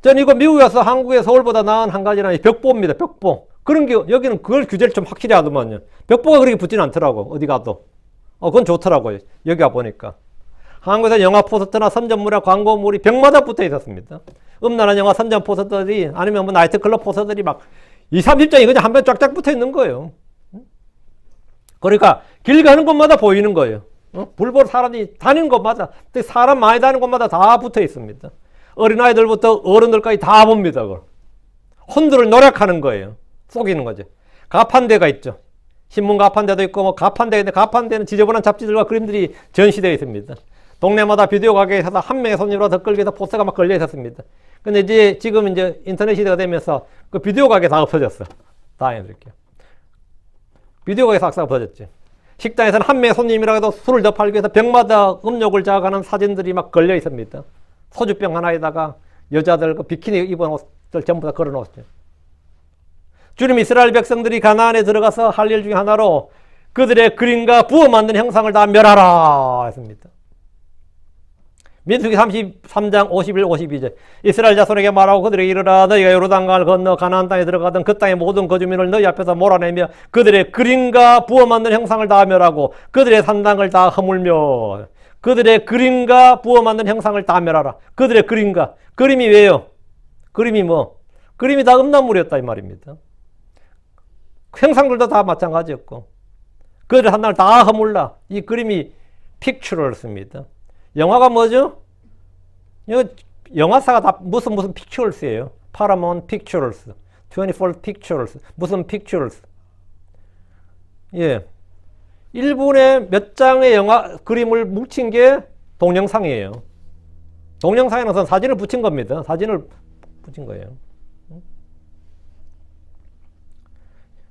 전 이거 미국에 와서 한국에 서울보다 나은 한 가지는 벽보입니다. 벽보. 그런 게 여기는 그걸 규제를 좀 확실히 하더만요. 벽보가 그렇게 붙지는 않더라고. 어디 가도. 그건 좋더라고요. 여기 와 보니까. 한국에서 영화 포스터나 선전물이나 광고물이 벽마다 붙어 있었습니다. 음란한 영화 선전 포스터들이 아니면 뭐 나이트클럽 포스터들이 막 30장이 그냥 한 번 쫙쫙 붙어 있는 거예요. 그러니까 길 가는 곳마다 보이는 거예요. 불보러 사람이 다니는 곳마다, 사람 많이 다니는 곳마다 다 붙어 있습니다. 어린아이들부터 어른들까지 다 봅니다. 그걸. 혼들을 노력하는 거예요. 속이는 거죠. 가판대가 있죠. 신문 가판대도 있고 뭐 가판대인데 가판대는 지저분한 잡지들과 그림들이 전시되어 있습니다. 동네마다 비디오 가게에서 한 명의 손님으로 더 끌기 위해서 포스터가 막 걸려 있었습니다. 근데 이제 지금 이제 인터넷 시대가 되면서 그 비디오 가게 다 없어졌어. 다 이렇게. 비디오 가게 싹 없어졌지. 식당에서는 한 명의 손님이라고 해도 술을 더 팔기 위해서 병마다 음욕을 자극하는 사진들이 막 걸려 있습니다. 소주병 하나에다가 여자들 그 비키니 입은 옷들 전부 다 걸어 놓았죠. 주님 이스라엘 백성들이 가나안에 들어가서 할 일 중에 하나로 그들의 그림과 부어 만든 형상을 다 멸하라 했습니다. 민수기 33장 51, 52절 이스라엘 자손에게 말하고 그들에게 이르라 너희가 요르단강을 건너 가나안 땅에 들어가던 그 땅의 모든 거주민을 너희 앞에서 몰아내며 그들의 그림과 부어 만든 형상을 다 멸하고 그들의 산당을 다 허물며 그들의 그림과 부어 만든 형상을 다 멸하라. 그들의 그림과 그림이 왜요? 그림이 뭐? 그림이 다 음란물이었다 이 말입니다. 형상들도 다 마찬가지였고 그들의 산당을 다 허물라. 이 그림이 픽처를 씁니다. 영화가 뭐죠? 영화사가 다 무슨 픽처스예요. 파라마운트 픽처스, 24 픽처스, 무슨 픽처스. 예. 1분에 몇 장의 영화 그림을 뭉친 게 동영상이에요. 동영상에는 사진을 붙인 겁니다. 사진을 붙인 거예요.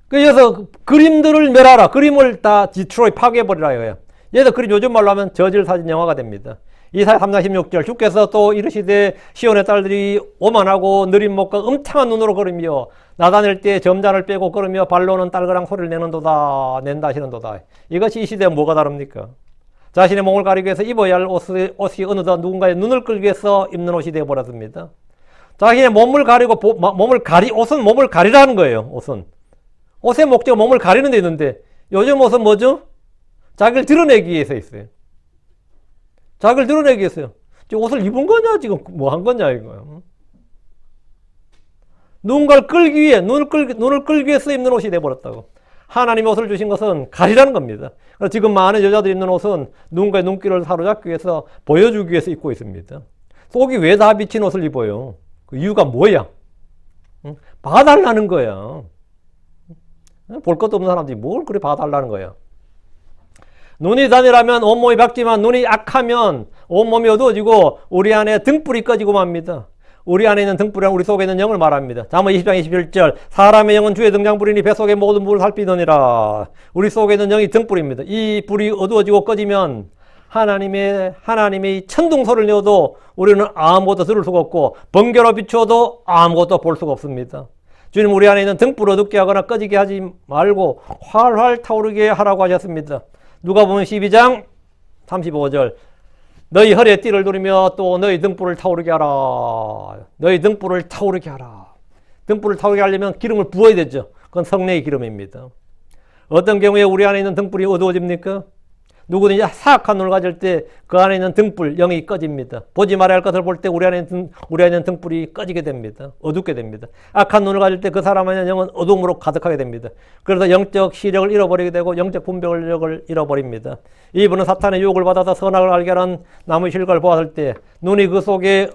그래서 그림들을 멸하라. 그림을 다 디트로이 파괴해버리라 이거예요. 얘도 그림 요즘 말로 하면 저질 사진 영화가 됩니다. 이사야 3장 16절 주께서 또 이르시되 시온의 딸들이 오만하고 느린 목과 음탕한 눈으로 걸으며 나다닐 때 점잔을 빼고 걸으며 발로는 딸그랑 소리를 내는도다 낸다 하시는도다. 이것이 이 시대에 뭐가 다릅니까? 자신의 몸을 가리기 위해서 입어야 할 옷이 어느덧 누군가의 눈을 끌기 위해서 입는 옷이 되어버렸습니다. 자기의 몸을 가리고 옷은 몸을 가리라는 거예요. 옷의 목적은 몸을 가리는 데 있는데 요즘 옷은 뭐죠? 자기를 드러내기 위해서 있어요. 자기를 드러내기 위해서요. 지금 옷을 입은 거냐 지금 뭐 한 거냐 이거예요. 누군가를 끌기 위해 눈을 끌기 위해서 입는 옷이 되어버렸다고. 하나님의 옷을 주신 것은 가리라는 겁니다. 지금 많은 여자들이 입는 옷은 누군가의 눈길을 사로잡기 위해서 보여주기 위해서 입고 있습니다. 속이 왜 다 비친 옷을 입어요? 그 이유가 뭐야? 봐달라는 거야. 볼 것도 없는 사람들이 뭘 그래 봐달라는 거야. 눈이 단이라면 온몸이 밝지만 눈이 약하면 온몸이 어두워지고 우리 안에 등불이 꺼지고 맙니다. 우리 안에 있는 등불이란 우리 속에 있는 영을 말합니다. 잠언 20장 21절 사람의 영은 주의 등장불이니 뱃속의 모든 불을 살피느니라. 우리 속에 있는 영이 등불입니다. 이 불이 어두워지고 꺼지면 하나님의 천둥소리를 내어도 우리는 아무것도 들을 수가 없고 번개로 비추어도 아무것도 볼 수가 없습니다. 주님 우리 안에 있는 등불을 어둡게 하거나 꺼지게 하지 말고 활활 타오르게 하라고 하셨습니다. 누가복음 12장 35절 너희 허리에 띠를 두르며 또 너희 등불을 타오르게 하라. 너희 등불을 타오르게 하라. 등불을 타오르게 하려면 기름을 부어야 되죠. 그건 성령의 기름입니다. 어떤 경우에 우리 안에 있는 등불이 어두워집니까? 누구든지 사악한 눈을 가질 때 그 안에 있는 등불, 영이 꺼집니다. 보지 말아야 할 것을 볼 때 우리 안에 있는 등불이 꺼지게 됩니다. 어둡게 됩니다. 악한 눈을 가질 때 그 사람 안에 영은 어둠으로 가득하게 됩니다. 그래서 영적 시력을 잃어버리게 되고 영적 분별력을 잃어버립니다. 이분은 사탄의 유혹을 받아서 선악을 알게 하는 나무의 실과를 보았을 때 눈이 그 속에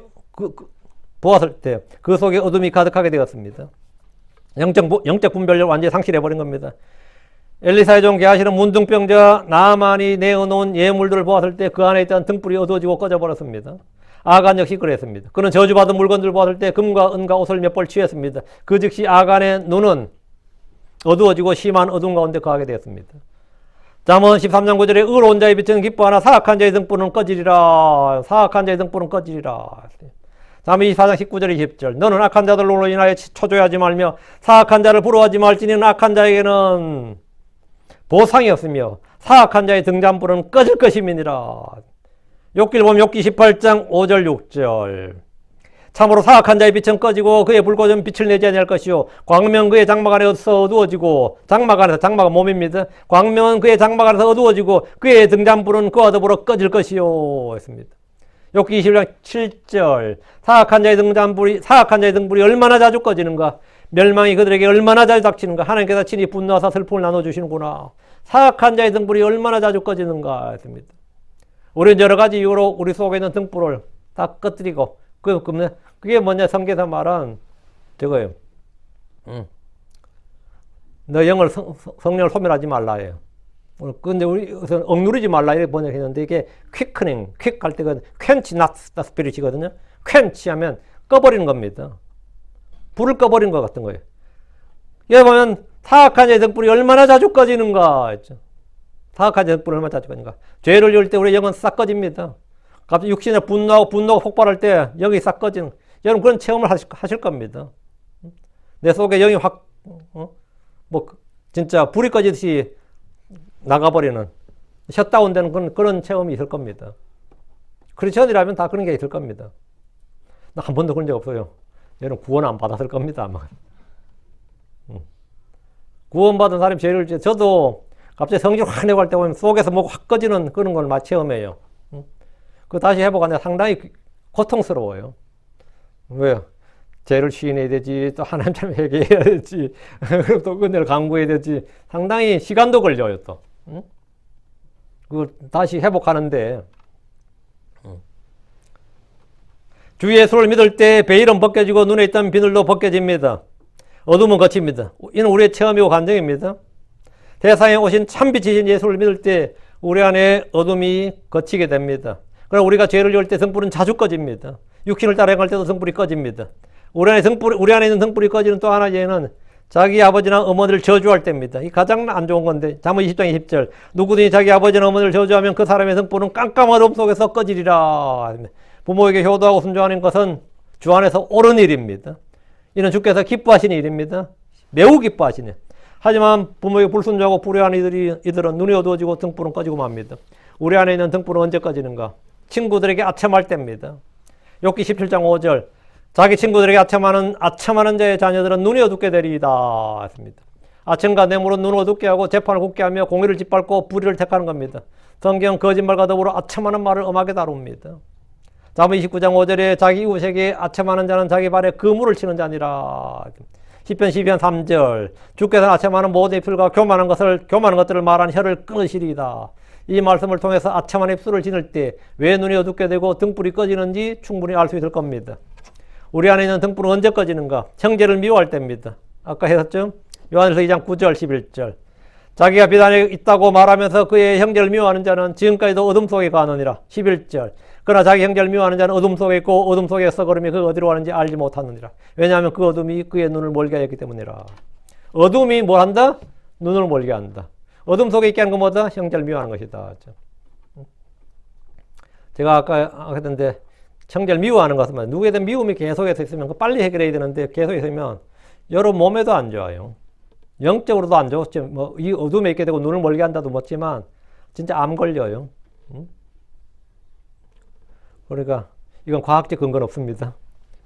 그 속에 어둠이 가득하게 되었습니다. 영적 분별력을 완전히 상실해버린 겁니다. 엘리사의 종 게하시는 문둥병자 나아만이 내어놓은 예물들을 보았을 때 그 안에 있던 등불이 어두워지고 꺼져버렸습니다. 아간 역시 그랬습니다. 그는 저주받은 물건들을 보았을 때 금과 은과 옷을 몇 벌 취했습니다. 그 즉시 아간의 눈은 어두워지고 심한 어둠 가운데 거하게 되었습니다. 잠언 13장 9절에 의로운 자의 빛은 기뻐하나 사악한 자의 등불은 꺼지리라. 사악한 자의 등불은 꺼지리라. 잠언 24장 19절 20절 너는 악한 자들로 인하여 초조해하지 말며 사악한 자를 부러워하지 말지니 악한 자에게는 보상이 없으며 사악한 자의 등잔불은 꺼질 것임이니라. 욥기를 보면 욥기 18장 5절 6절 참으로 사악한 자의 빛은 꺼지고 그의 불꽃은 빛을 내지 아니할 것이요 광명은 그의 장막 안에서 어두워지고 장막은 몸입니다. 광명은 그의 장막 안에서 어두워지고 그의 등잔불은 그와 더불어 꺼질 것이요 했습니다. 욥기 21장 7절 사악한 자의 등불이 얼마나 자주 꺼지는가. 멸망이 그들에게 얼마나 자주 닥치는가. 하나님께서 친히 분노하사 슬픔을 나눠주시는구나. 사악한 자의 등불이 얼마나 자주 꺼지는가 했습니다. 우리는 여러 가지 이유로 우리 속에 있는 등불을 다 꺼뜨리고 그게 뭐냐. 성경에서 말한 저거예요. 너 영을 성령을 소멸하지 말라 해요. 근데 우리 억누르지 말라 이렇게 번역했는데 이게 quickening, quick 할 때가 quench not the spirit이거든요. quench 하면 꺼버리는 겁니다. 불을 꺼버린 것 같은 거예요. 여기 보면 사악한 자의 등불이 얼마나 자주 꺼지는가 했죠. 사악한 자의 등불이 얼마나 자주 꺼지는가. 죄를 지을 때 우리 영은 싹 꺼집니다. 갑자기 육신에 분노가 폭발할 때 영이 싹 꺼지는. 여러분 그런 체험을 하실 겁니다. 내 속에 영이 확 진짜 불이 꺼지듯이 나가버리는 셧다운되는 그런 체험이 있을 겁니다. 크리스천이라면 다 그런 게 있을 겁니다. 나 한 번도 그런 적 없어요. 여러분 구원 안 받았을 겁니다 아마. 구원받은 사람이 죄를 저도 갑자기 성질 확 내고 할 때 보면 속에서 뭐가 확 꺼지는 그런 걸 막 체험해요. 그 다시 회복하는데 상당히 고통스러워요. 왜요? 죄를 시인해야 되지, 또 하나님처럼 회개해야 되지, 그리고 또 은혜를 강구해야 되지. 상당히 시간도 걸려요 또. 그 다시 회복하는데. 주 예수를 믿을 때 베일은 벗겨지고 눈에 있던 비늘도 벗겨집니다. 어둠은 거칩니다. 이는 우리의 체험이고 감정입니다. 세상에 오신 참빛이신 예수를 믿을 때 우리 안에 어둠이 거치게 됩니다. 그러나 우리가 죄를 지을 때 등불은 자주 꺼집니다. 육신을 따라 행할 때도 등불이 꺼집니다. 우리 안에 있는 등불이 꺼지는 또 하나의 예는 자기 아버지나 어머니를 저주할 때입니다. 이 가장 안 좋은 건데 잠언 20장 20절 누구든지 자기 아버지나 어머니를 저주하면 그 사람의 등불은 깜깜한 어둠 속에서 꺼지리라. 부모에게 효도하고 순종하는 것은 주 안에서 옳은 일입니다. 이는 주께서 기뻐하시는 일입니다. 매우 기뻐하시네. 하지만 부모에게 불순종하고 불의하는 이들은 눈이 어두워지고 등불은 꺼지고 맙니다. 우리 안에 있는 등불은 언제 꺼지는가? 친구들에게 아첨할 때입니다. 욥기 17장 5절 자기 친구들에게 아첨하는 자의 자녀들은 눈이 어둡게 되리이다 했습니다. 아첨과 뇌물은 눈을 어둡게 하고 재판을 굳게 하며 공의를 짓밟고 불의를 택하는 겁니다. 성경 거짓말과 더불어 아첨하는 말을 엄하게 다룹니다. 잠언 29장 5절에 자기 이웃에게 아첨하는 자는 자기 발에 그물을 치는 자니라. 시편 12편 3절 주께서 아첨하는 모든 입술과 교만한 것들을 말하는 혀를 끊으시리이다. 이 말씀을 통해서 아첨한 입술을 지닐 때 왜 눈이 어둡게 되고 등불이 꺼지는지 충분히 알 수 있을 겁니다. 우리 안에 있는 등불은 언제 꺼지는가? 형제를 미워할 때입니다. 아까 했었죠? 요한일서 2장 9절 11절 자기가 비단에 있다고 말하면서 그의 형제를 미워하는 자는 지금까지도 어둠 속에 가느니라. 11절 그러나 자기 형제를 미워하는 자는 어둠 속에 있고 어둠 속에서 걸으며 그가 어디로 가는지 알지 못하느니라. 왜냐하면 그 어둠이 그의 눈을 멀게 하였기 때문이라. 어둠이 뭘 한다? 눈을 멀게 한다. 어둠 속에 있게 하는 건 뭐다? 형제를 미워하는 것이다. 제가 아까 했던데 형제를 미워하는 것은 누구에든 미움이 계속해서 있으면 빨리 해결해야 되는데 계속 있으면 여러 몸에도 안 좋아요. 영적으로도 안 좋죠. 뭐 이 어둠에 있게 되고 눈을 멀게 한다도 멋지만 진짜 암 걸려요. 그러니까 이건 과학적 근거는 없습니다.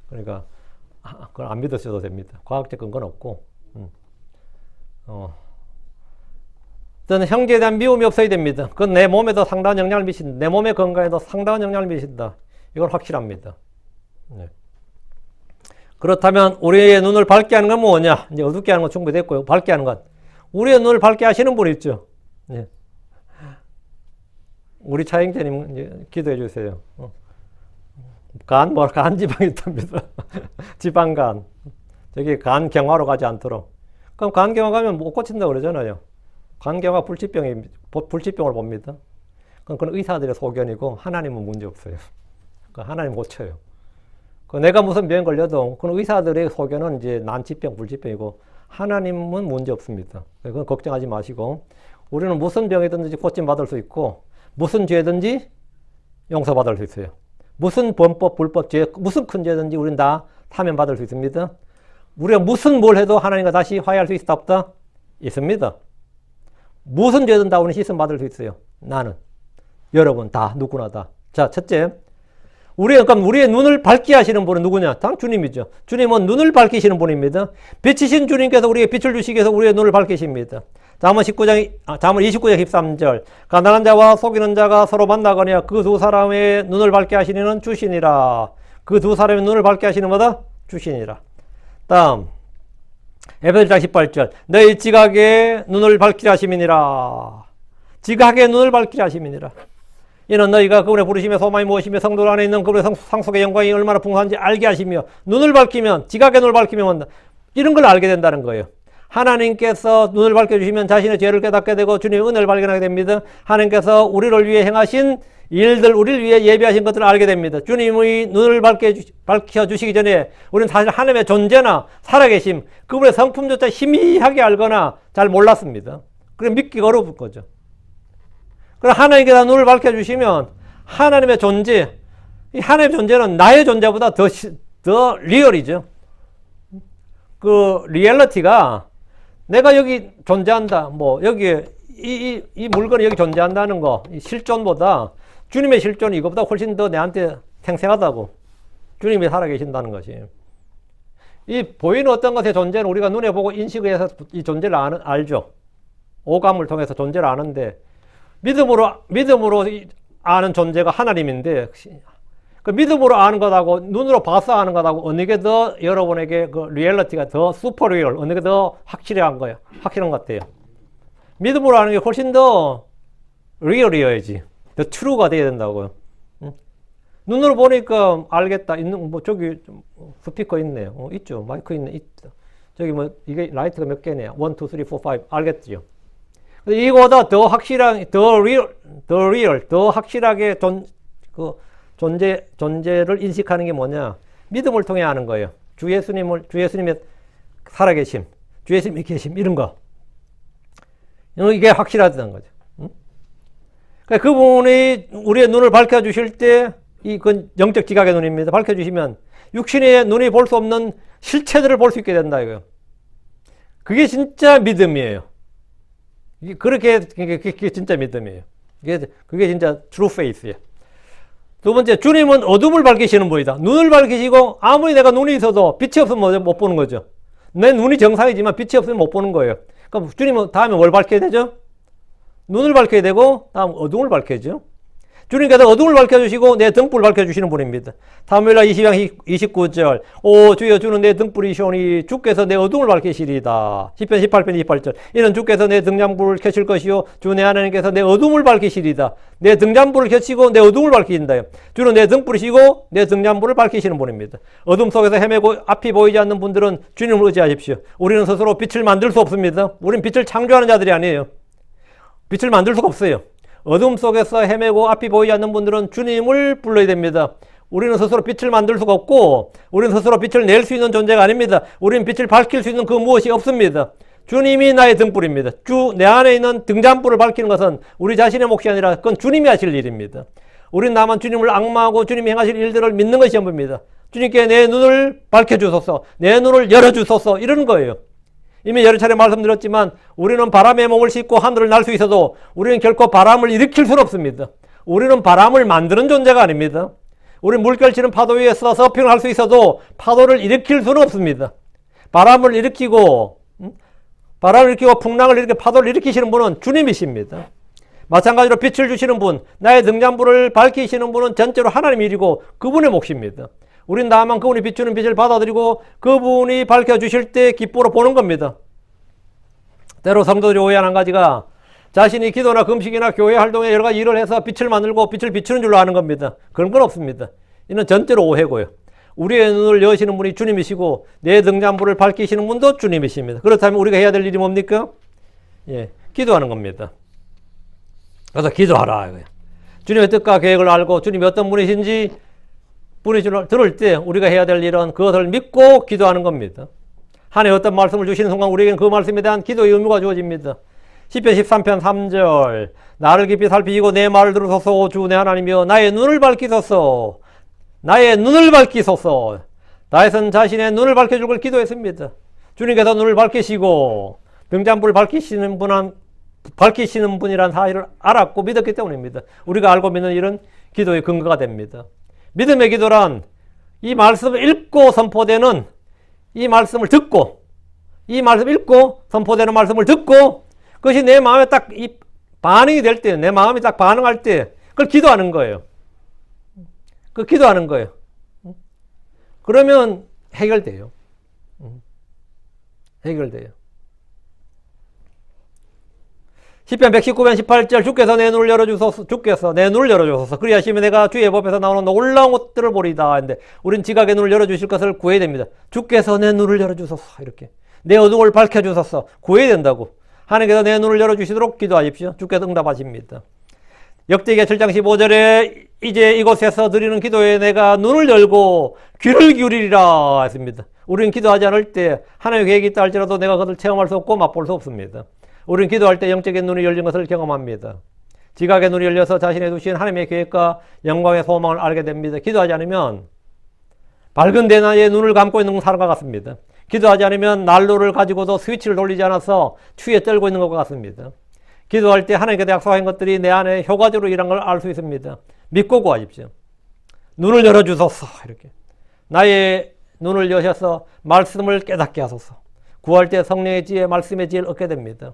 그러니까 그걸 안 믿으셔도 됩니다. 과학적 근거는 없고 저는 형제에 대한 미움이 없어야 됩니다. 그건 내 몸에도 상당한 영향을 미친다. 내 몸의 건강에도 상당한 영향을 미친다. 이건 확실합니다. 네. 그렇다면 우리의 눈을 밝게 하는 건 뭐냐? 이제 어둡게 하는 건 충분히 됐고요. 밝게 하는 건 우리의 눈을 밝게 하시는 분 있죠. 네. 우리 차영재님 이제 기도해 주세요. 간 지방이 있답니다. 지방간. 저기 간 경화로 가지 않도록. 그럼 간 경화 가면 못 고친다고 그러잖아요. 간 경화 불치병을 봅니다. 그건 의사들의 소견이고 하나님은 문제 없어요. 하나님 고쳐요. 내가 무슨 병 걸려도 그건 의사들의 소견은 이제 난치병, 불치병이고 하나님은 문제 없습니다. 그건 걱정하지 마시고 우리는 무슨 병이든지 고침받을 수 있고 무슨 죄든지 용서받을 수 있어요. 무슨 범법, 불법, 죄, 무슨 큰 죄든지 우리는 다 사면받을 수 있습니다. 우리가 무슨 뭘 해도 하나님과 다시 화해할 수 있다 없다? 있습니다. 무슨 죄든 다 우리는 씻음 받을 수 있어요. 나는. 여러분 다 누구나 다. 자, 첫째. 그러니까 우리의 눈을 밝게 하시는 분은 누구냐? 당 주님이죠. 주님은 눈을 밝히시는 분입니다. 빛이신 주님께서 우리에게 빛을 주시기 위해서 우리의 눈을 밝히십니다. 잠언 29장 13절 가난한 자와 속이는 자가 서로 만나거니와 그 두 사람의 눈을 밝게 하시는 주시니라. 그 두 사람의 눈을 밝게 하시는 뭐다? 주시니라. 다음 에베소서 18절 너희 지각의 눈을 밝히라 하심이니라. 지각의 눈을 밝히라 하심이니라. 이는 너희가 그분의 부르심의 소망이 무엇이며 성도 안에 있는 그분의 상속의 영광이 얼마나 풍성한지 알게 하시며 눈을 밝히면 지각의 눈을 밝히면 온다. 이런 걸 알게 된다는 거예요. 하나님께서 눈을 밝혀주시면 자신의 죄를 깨닫게 되고 주님의 은혜를 발견하게 됩니다. 하나님께서 우리를 위해 행하신 일들, 우리를 위해 예비하신 것들을 알게 됩니다. 주님의 눈을 밝혀주시기 전에 우리는 사실 하나님의 존재나 살아계심, 그분의 성품조차 희미하게 알거나 잘 몰랐습니다. 그래 믿기가 어려운 거죠. 그럼 하나님께서 눈을 밝혀주시면 하나님의 존재, 이 하나님의 존재는 나의 존재보다 더 리얼이죠. 그 리얼리티가 내가 여기 존재한다, 뭐 여기에 이 물건이 여기 존재한다는 거, 이 실존보다 주님의 실존이 이것보다 훨씬 더 내한테 생생하다고. 주님이 살아계신다는 것이. 이 보이는 어떤 것의 존재는 우리가 눈에 보고 인식해서 이 존재를 알죠. 오감을 통해서 존재를 아는데 믿음으로 아는 존재가 하나님인데 그 믿음으로 아는 것하고 눈으로 봐서 아는 것하고 어느 게 더 여러분에게 그 리얼리티가 더 슈퍼리얼, 어느 게 더 확실한 거예요. 확실한 것 같아요. 믿음으로 아는 게 훨씬 더 리얼이어야지. 더 트루가 돼야 된다고요. 응? 눈으로 보니까 알겠다. 있는 뭐 저기 스피커 있네요. 있죠. 마이크 있네. 있다. 저기 뭐 이게 라이트가 몇 개네요. 1, 2, 3, 4, 5 알겠죠. 이거보다 더 확실한, 더 리얼, 더 확실하게 존재를 인식하는 게 뭐냐? 믿음을 통해 아는 거예요. 주 예수님의 살아계심, 주의 스님이 계심 이런 거. 이게 확실하다는 거죠. 그러니까 그분이 우리의 눈을 밝혀주실 때 이건 영적 지각의 눈입니다. 밝혀주시면 육신의 눈이 볼 수 없는 실체들을 볼 수 있게 된다 이거예요. 그게 진짜 믿음이에요. 그게 진짜 믿음이에요. 그게 진짜 true faith예요. 두 번째, 주님은 어둠을 밝히시는 분이다. 눈을 밝히시고 아무리 내가 눈이 있어도 빛이 없으면 못 보는 거죠. 내 눈이 정상이지만 빛이 없으면 못 보는 거예요. 그럼 주님은 다음에 뭘 밝혀야 되죠? 눈을 밝혀야 되고 다음 어둠을 밝혀야죠. 주님께서 어둠을 밝혀주시고 내 등불을 밝혀주시는 분입니다. 사무엘하 20장 29절 오 주여 주는 내 등불이시오니 주께서 내 어둠을 밝히시리다. 시편 18편 28절 이는 주께서 내 등잔불을 켜실 것이요 주 내 하나님께서 내 어둠을 밝히시리다. 내 등잔불을 켜시고 내 어둠을 밝히신다. 주는 내 등불이시고 내 등잔불을 밝히시는 분입니다. 어둠 속에서 헤매고 앞이 보이지 않는 분들은 주님을 의지하십시오. 우리는 스스로 빛을 만들 수 없습니다. 우리는 빛을 창조하는 자들이 아니에요. 빛을 만들 수가 없어요. 어둠 속에서 헤매고 앞이 보이지 않는 분들은 주님을 불러야 됩니다. 우리는 스스로 빛을 만들 수가 없고 우리는 스스로 빛을 낼 수 있는 존재가 아닙니다. 우리는 빛을 밝힐 수 있는 그 무엇이 없습니다. 주님이 나의 등불입니다. 내 안에 있는 등잔불을 밝히는 것은 우리 자신의 몫이 아니라 그건 주님이 하실 일입니다. 우리는 다만 주님을 앙마하고 주님이 행하실 일들을 믿는 것이 전부입니다. 주님께 내 눈을 밝혀주소서, 내 눈을 열어주소서 이러는 거예요. 이미 여러 차례 말씀드렸지만 우리는 바람의 몸을 싣고 하늘을 날 수 있어도 우리는 결코 바람을 일으킬 수는 없습니다. 우리는 바람을 만드는 존재가 아닙니다. 우리는 물결 치는 파도 위에서 서핑을 할 수 있어도 파도를 일으킬 수는 없습니다. 바람을 일으키고 풍랑을 일으키고 파도를 일으키시는 분은 주님이십니다. 마찬가지로 빛을 주시는 분, 나의 등잔불을 밝히시는 분은 전체로 하나님의 일이고 그분의 몫입니다. 우린 다만 그분이 비추는 빛을 받아들이고 그분이 밝혀주실 때 기뻐로 보는 겁니다. 때로 성도들이 오해하는 한 가지가 자신이 기도나 금식이나 교회 활동에 여러 가지 일을 해서 빛을 만들고 빛을 비추는 줄로 아는 겁니다. 그런 건 없습니다. 이는 전제로 오해고요. 우리의 눈을 여시는 분이 주님이시고 내 등잔불을 밝히시는 분도 주님이십니다. 그렇다면 우리가 해야 될 일이 뭡니까? 기도하는 겁니다. 그래서 기도하라 이거예요. 주님의 뜻과 계획을 알고 주님이 어떤 분이신지 들을 때 우리가 해야 될 일은 그것을 믿고 기도하는 겁니다. 한 해 어떤 말씀을 주시는 순간 우리에게는 그 말씀에 대한 기도의 의무가 주어집니다. 시편 13편 3절 나를 깊이 살피시고 내 말을 들으소서 주 내 하나님이여 나의 눈을 밝히소서 나의 눈을 밝히소서. 다윗은 자신의 눈을 밝혀줄 걸 기도했습니다. 주님께서 눈을 밝히시고 등잔불을 밝히시는 분이란 사실을 알았고 믿었기 때문입니다. 우리가 알고 믿는 일은 기도의 근거가 됩니다. 믿음의 기도란 이 말씀을 읽고 선포되는 이 말씀을 듣고 이 말씀 읽고 선포되는 말씀을 듣고 그것이 내 마음에 딱 이 반응이 될 때, 내 마음이 딱 반응할 때 그걸 기도하는 거예요. 그 기도하는 거예요. 그러면 해결돼요. 해결돼요. 시편 119편 18절 주께서 내 눈을 열어주소서 주께서 내 눈을 열어주소서 그리하시면 내가 주의 법에서 나오는 놀라운 것들을 보리다 했는데 우린 지각의 눈을 열어주실 것을 구해야 됩니다. 주께서 내 눈을 열어주소서 이렇게 내 어둠을 밝혀주소서 구해야 된다고. 하나님께서 내 눈을 열어주시도록 기도하십시오. 주께서 응답하십니다. 역대기하 7장 15절에 이제 이곳에서 드리는 기도에 내가 눈을 열고 귀를 기울이리라 했습니다. 우리는 기도하지 않을 때 하나님의 계획이 있다 할지라도 내가 그것을 체험할 수 없고 맛볼 수 없습니다. 우리는 기도할 때 영적인 눈이 열린 것을 경험합니다. 지각의 눈이 열려서 자신의 두신 하나님의 계획과 영광의 소망을 알게 됩니다. 기도하지 않으면 밝은 대낮에 눈을 감고 있는 사람과 같습니다. 기도하지 않으면 난로를 가지고도 스위치를 돌리지 않아서 추위에 떨고 있는 것과 같습니다. 기도할 때 하나님께서 약속하신 것들이 내 안에 효과적으로 일한 걸 알 수 있습니다. 믿고 구하십시오. 눈을 열어주소서 이렇게 나의 눈을 여셔서 말씀을 깨닫게 하소서. 구할 때 성령의 지혜, 말씀의 지혜를 얻게 됩니다.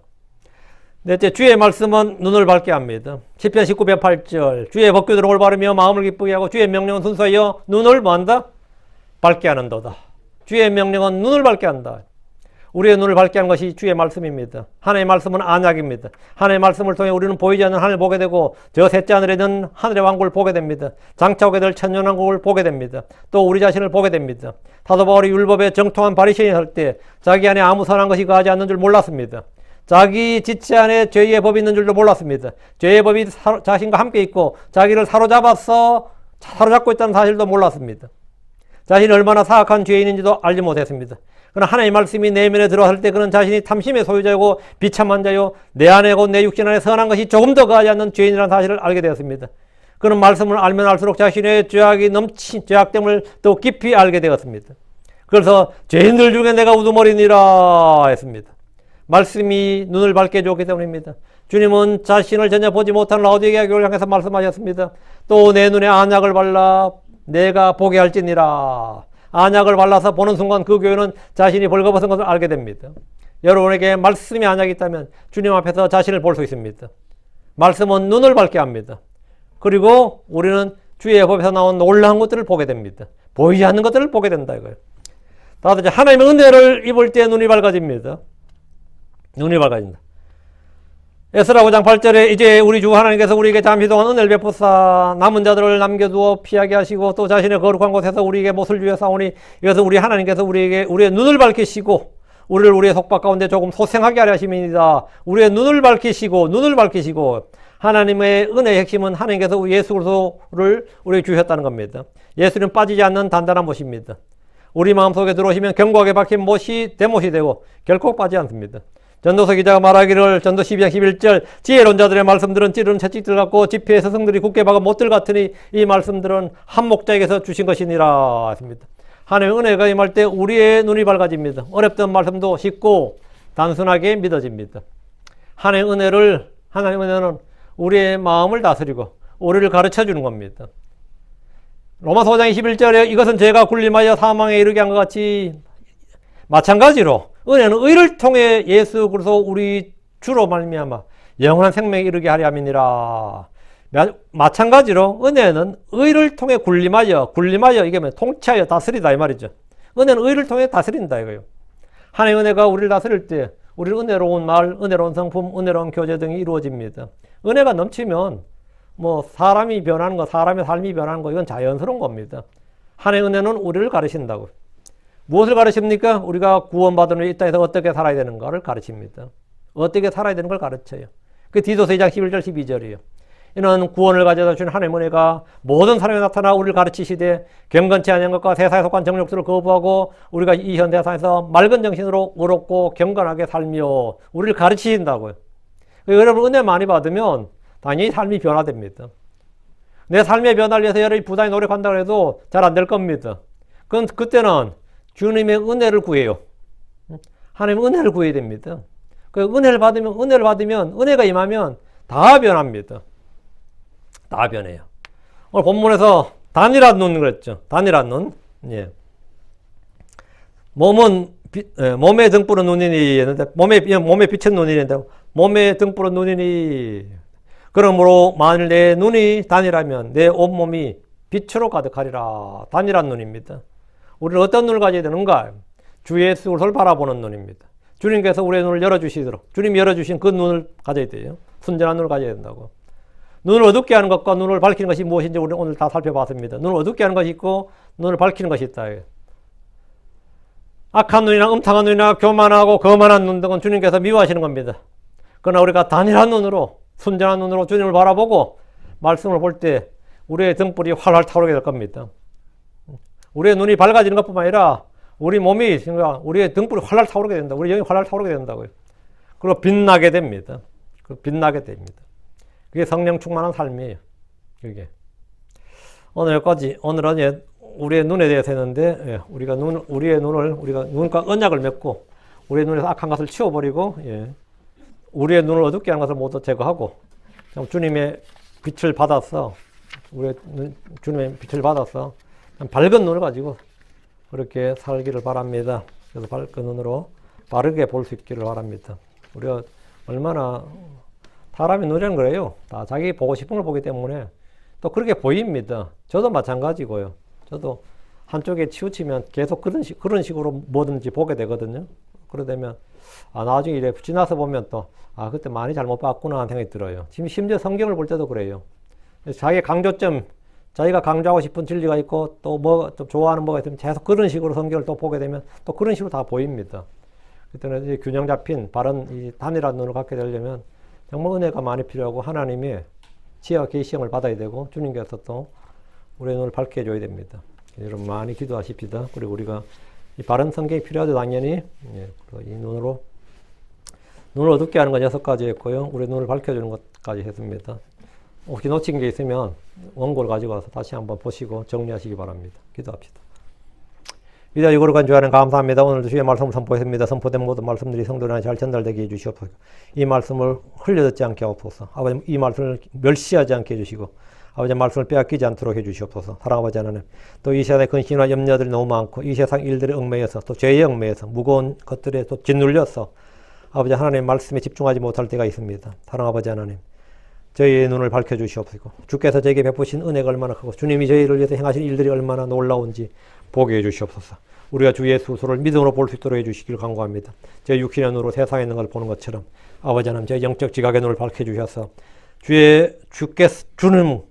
넷째, 주의 말씀은 눈을 밝게 합니다. 시편 19편 8절 주의 법규들을 올바르며 마음을 기쁘게 하고 주의 명령은 순수하여 눈을 뭐한다? 밝게 하는도다. 주의 명령은 눈을 밝게 한다. 우리의 눈을 밝게 하는 것이 주의 말씀입니다. 하나님의 말씀은 안약입니다. 하나님의 말씀을 통해 우리는 보이지 않는 하늘을 보게 되고 저 셋째 하늘에 있는 하늘의 왕국을 보게 됩니다. 장차 오게 될 천년왕국을 보게 됩니다. 또 우리 자신을 보게 됩니다. 사도 바울이 율법에 정통한 바리새인이 할 때 자기 안에 아무 선한 것이 거하지 않는 줄 몰랐습니다. 자기 지체 안에 죄의 법이 있는 줄도 몰랐습니다. 죄의 법이 자신과 함께 있고 자기를 사로잡고 있다는 사실도 몰랐습니다. 자신이 얼마나 사악한 죄인인지도 알지 못했습니다. 그러나 하나님의 말씀이 내면에 들어왔을 때 그는 자신이 탐심의 소유자이고 비참한 자요 내 안에고 내 육신 안에 선한 것이 조금 더 가지 않는 죄인이라는 사실을 알게 되었습니다. 그는 말씀을 알면 알수록 자신의 죄악됨을 더 깊이 알게 되었습니다. 그래서 죄인들 중에 내가 우두머리니라 했습니다. 말씀이 눈을 밝게 해주었기 때문입니다. 주님은 자신을 전혀 보지 못하는 라오디게아 교회를 향해서 말씀하셨습니다. 또 내 눈에 안약을 발라 내가 보게 할지니라. 안약을 발라서 보는 순간 그 교회는 자신이 벌거벗은 것을 알게 됩니다. 여러분에게 말씀이 안약이 있다면 주님 앞에서 자신을 볼 수 있습니다. 말씀은 눈을 밝게 합니다. 그리고 우리는 주의 법에서 나온 놀라운 것들을 보게 됩니다. 보이지 않는 것들을 보게 된다 이거예요. 다들 하나님의 은혜를 입을 때 눈이 밝아집니다. 눈이 밝아진다. 에스라 9장 8절에 이제 우리 주 하나님께서 우리에게 잠시 동안 은혜를 베푸사 남은 자들을 남겨두어 피하게 하시고 또 자신의 거룩한 곳에서 우리에게 못을 주여 싸우니 이것은 우리 하나님께서 우리에게 우리의 눈을 밝히시고 우리를 우리의 속박 가운데 조금 소생하게 하려 하심이니이다. 우리의 눈을 밝히시고 하나님의 은혜의 핵심은 하나님께서 예수 그리스도를 우리에게 주셨다는 겁니다. 예수는 빠지지 않는 단단한 못입니다. 우리 마음속에 들어오시면 견고하게 박힌 못이 대못이 되고 결코 빠지지 않습니다. 전도서 기자가 말하기를 전도 12장 11절 지혜로운 자들의 말씀들은 찌르는 채찍들 같고 지폐의 스승들이 굳게 박은 못들 같으니 이 말씀들은 한 목자에게서 주신 것이니라 했습니다. 하나님의 은혜가 임할 때 우리의 눈이 밝아집니다. 어렵던 말씀도 쉽고 단순하게 믿어집니다. 하나님의 은혜는 우리의 마음을 다스리고 우리를 가르쳐 주는 겁니다. 로마서 5장 21절에 이것은 죄가 군림하여 사망에 이르게 한 것 같이 마찬가지로 은혜는 의를 통해 예수 그리스도 우리 주로 말미암아 영원한 생명에 이르게 하려 함이니라. 마찬가지로 은혜는 의를 통해 군림하여 이게 뭐 통치하여 다스리다 이 말이죠. 은혜는 의를 통해 다스린다 이거예요. 하나님의 은혜가 우리를 다스릴 때 우리는 은혜로운 말, 은혜로운 성품, 은혜로운 교제 등이 이루어집니다. 은혜가 넘치면 뭐 사람의 삶이 변하는 거 이건 자연스러운 겁니다. 하나님의 은혜는 우리를 가르친다고. 무엇을 가르칩니까? 우리가 구원받은 후에 이 땅에서 어떻게 살아야 되는가를 가르칩니다. 어떻게 살아야 되는 걸 가르쳐요. 그 디도서 2장 11절 12절이에요. 이는 구원을 가져다 주신 하나님의 은혜가 모든 사람에 나타나 우리를 가르치시되 경건치 아니한 것과 세상에 속한 정욕들을 거부하고 우리가 이 현대 세상에서 맑은 정신으로 의롭고 경건하게 살며 우리를 가르치신다고요. 여러분 은혜 많이 받으면 당연히 삶이 변화됩니다. 내 삶의 변화를 위해서 여러분이 부단히 노력한다고 해도 잘 안 될 겁니다. 그때는 주님의 은혜를 구해요. 하나님의 은혜를 구해야 됩니다. 그 은혜를 받으면 은혜가 임하면 다 변합니다. 다 변해요. 오늘 본문에서 단일한 눈 그랬죠. 단일한 눈. 예. 몸에 등불은 눈이니 했는데 몸에 빛은 눈이는데 몸에 등불은 눈이니 그러므로 만일 내 눈이 단일하면 내 온몸이 빛으로 가득하리라. 단일한 눈입니다. 우리는 어떤 눈을 가져야 되는가? 주 예수 그리스도를 바라보는 눈입니다. 주님께서 우리의 눈을 열어주시도록 주님이 열어주신 그 눈을 가져야 돼요. 순전한 눈을 가져야 된다고. 눈을 어둡게 하는 것과 눈을 밝히는 것이 무엇인지 우리는 오늘 다 살펴봤습니다. 눈을 어둡게 하는 것이 있고 눈을 밝히는 것이 있다. 악한 눈이나 음탕한 눈이나 교만하고 거만한 눈 등은 주님께서 미워하시는 겁니다. 그러나 우리가 단일한 눈으로 순전한 눈으로 주님을 바라보고 말씀을 볼 때 우리의 등불이 활활 타오르게 될 겁니다. 우리의 눈이 밝아지는 것뿐만 아니라 우리 몸이 우리의 등불이 활활 타오르게 된다. 우리 영이 활활 타오르게 된다고요. 그리고 빛나게 됩니다. 빛나게 됩니다. 그게 성령 충만한 삶이에요. 그게. 오늘 여기까지. 오늘은 우리의 눈에 대해서 했는데, 우리의 눈을, 우리가 눈과 언약을 맺고, 우리의 눈에서 악한 것을 치워버리고, 우리의 눈을 어둡게 하는 것을 모두 제거하고, 주님의 빛을 받아서, 주님의 빛을 받아서, 밝은 눈을 가지고, 그렇게 살기를 바랍니다. 그래서 밝은 눈으로 바르게 볼 수 있기를 바랍니다. 우리가 얼마나, 사람이 눈이라는 거예요. 다 자기 보고 싶은 걸 보기 때문에 또 그렇게 보입니다. 저도 마찬가지고요. 저도 한쪽에 치우치면 계속 그런 식으로 뭐든지 보게 되거든요. 그러다면, 나중에 이래 지나서 보면 또, 그때 많이 잘못 봤구나 하는 생각이 들어요. 지금 심지어 성경을 볼 때도 그래요. 자기의 강조점, 자기가 강조하고 싶은 진리가 있고 또 좋아하는 뭐가 있으면 계속 그런 식으로 성경을 또 보게 되면 또 그런 식으로 다 보입니다. 그때는 균형 잡힌 바른 이 단일한 눈을 갖게 되려면 정말 은혜가 많이 필요하고 하나님의 지혜와 계시형을 받아야 되고 주님께서 또 우리의 눈을 밝게 해줘야 됩니다. 여러분 많이 기도하십시다. 그리고 우리가 이 바른 성경이 필요하죠, 당연히. 예, 이 눈을 어둡게 하는 건 6가지 했고요. 우리 눈을 밝혀주는 것까지 했습니다. 혹시 놓친 게 있으면 원고를 가지고 와서 다시 한번 보시고 정리하시기 바랍니다. 기도합시다. 위대하고 거룩한 주 하나님 감사합니다. 오늘도 주의 말씀을 선포했습니다. 선포된 모든 말씀들이 성도들 안에 잘 전달되게 해주시옵소서. 이 말씀을 흘려듣지 않게 하옵소서. 아버지 이 말씀을 멸시하지 않게 해주시고 아버지 말씀을 빼앗기지 않도록 해주시옵소서. 사랑하는 아버지 하나님, 또 이 세상에 근심과 염려들이 너무 많고 이 세상 일들에 얽매여서 또 죄에 얽매여서 무거운 것들에 또 짓눌려서 아버지 하나님 말씀에 집중하지 못할 때가 있습니다. 사랑하는 아버지 하나님, 저희의 눈을 밝혀주시옵시고 주께서 저에게 베푸신 은혜가 얼마나 크고 주님이 저희를 위해서 행하신 일들이 얼마나 놀라운지 보게 해주시옵소서. 우리가 주 예수를 믿음으로 볼 수 있도록 해주시길 간구합니다. 저희 육신의 눈으로 세상에 있는 걸 보는 것처럼 아버지 하나님 저희 영적 지각의 눈을 밝혀주셔서 주는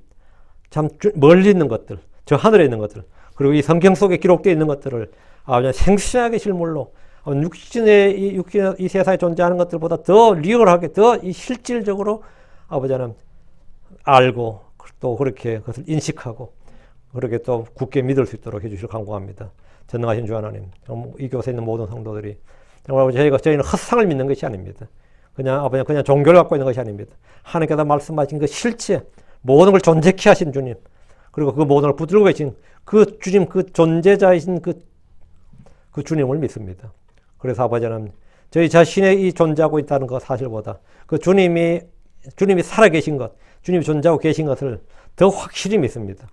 참 멀리 있는 것들, 저 하늘에 있는 것들, 그리고 이 성경 속에 기록되어 있는 것들을 아버지 생생하게 실물로 이 세상에 존재하는 것들보다 더 리얼하게, 더 실질적으로 아버지 하나님 알고 또 그렇게 그것을 인식하고 그렇게 또 굳게 믿을 수 있도록 해주실 간구합니다. 전능하신 주 하나님, 이 교회에 있는 모든 성도들이 정말 저희는 헛상을 믿는 것이 아닙니다. 그냥 종교를 갖고 있는 것이 아닙니다. 하나님께서 말씀하신 그 실체, 모든 걸 존재케 하신 주님, 그리고 그 모든 걸 붙들고 계신 그 주님, 그 존재자이신 그 주님을 믿습니다. 그래서 아버지 하나님, 저희 자신의 이 존재하고 있다는 것 사실보다 그 주님이 살아계신 것, 주님이 존재하고 계신 것을 더 확실히 믿습니다.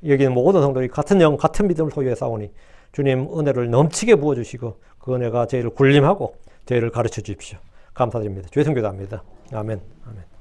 여기는 모든 성도들이 같은 영, 같은 믿음을 소유해 싸우니 주님 은혜를 넘치게 부어주시고 그 은혜가 저희를 군림하고 저희를 가르쳐 주십시오. 감사드립니다. 주의 성교도합니다. 아멘. 아멘.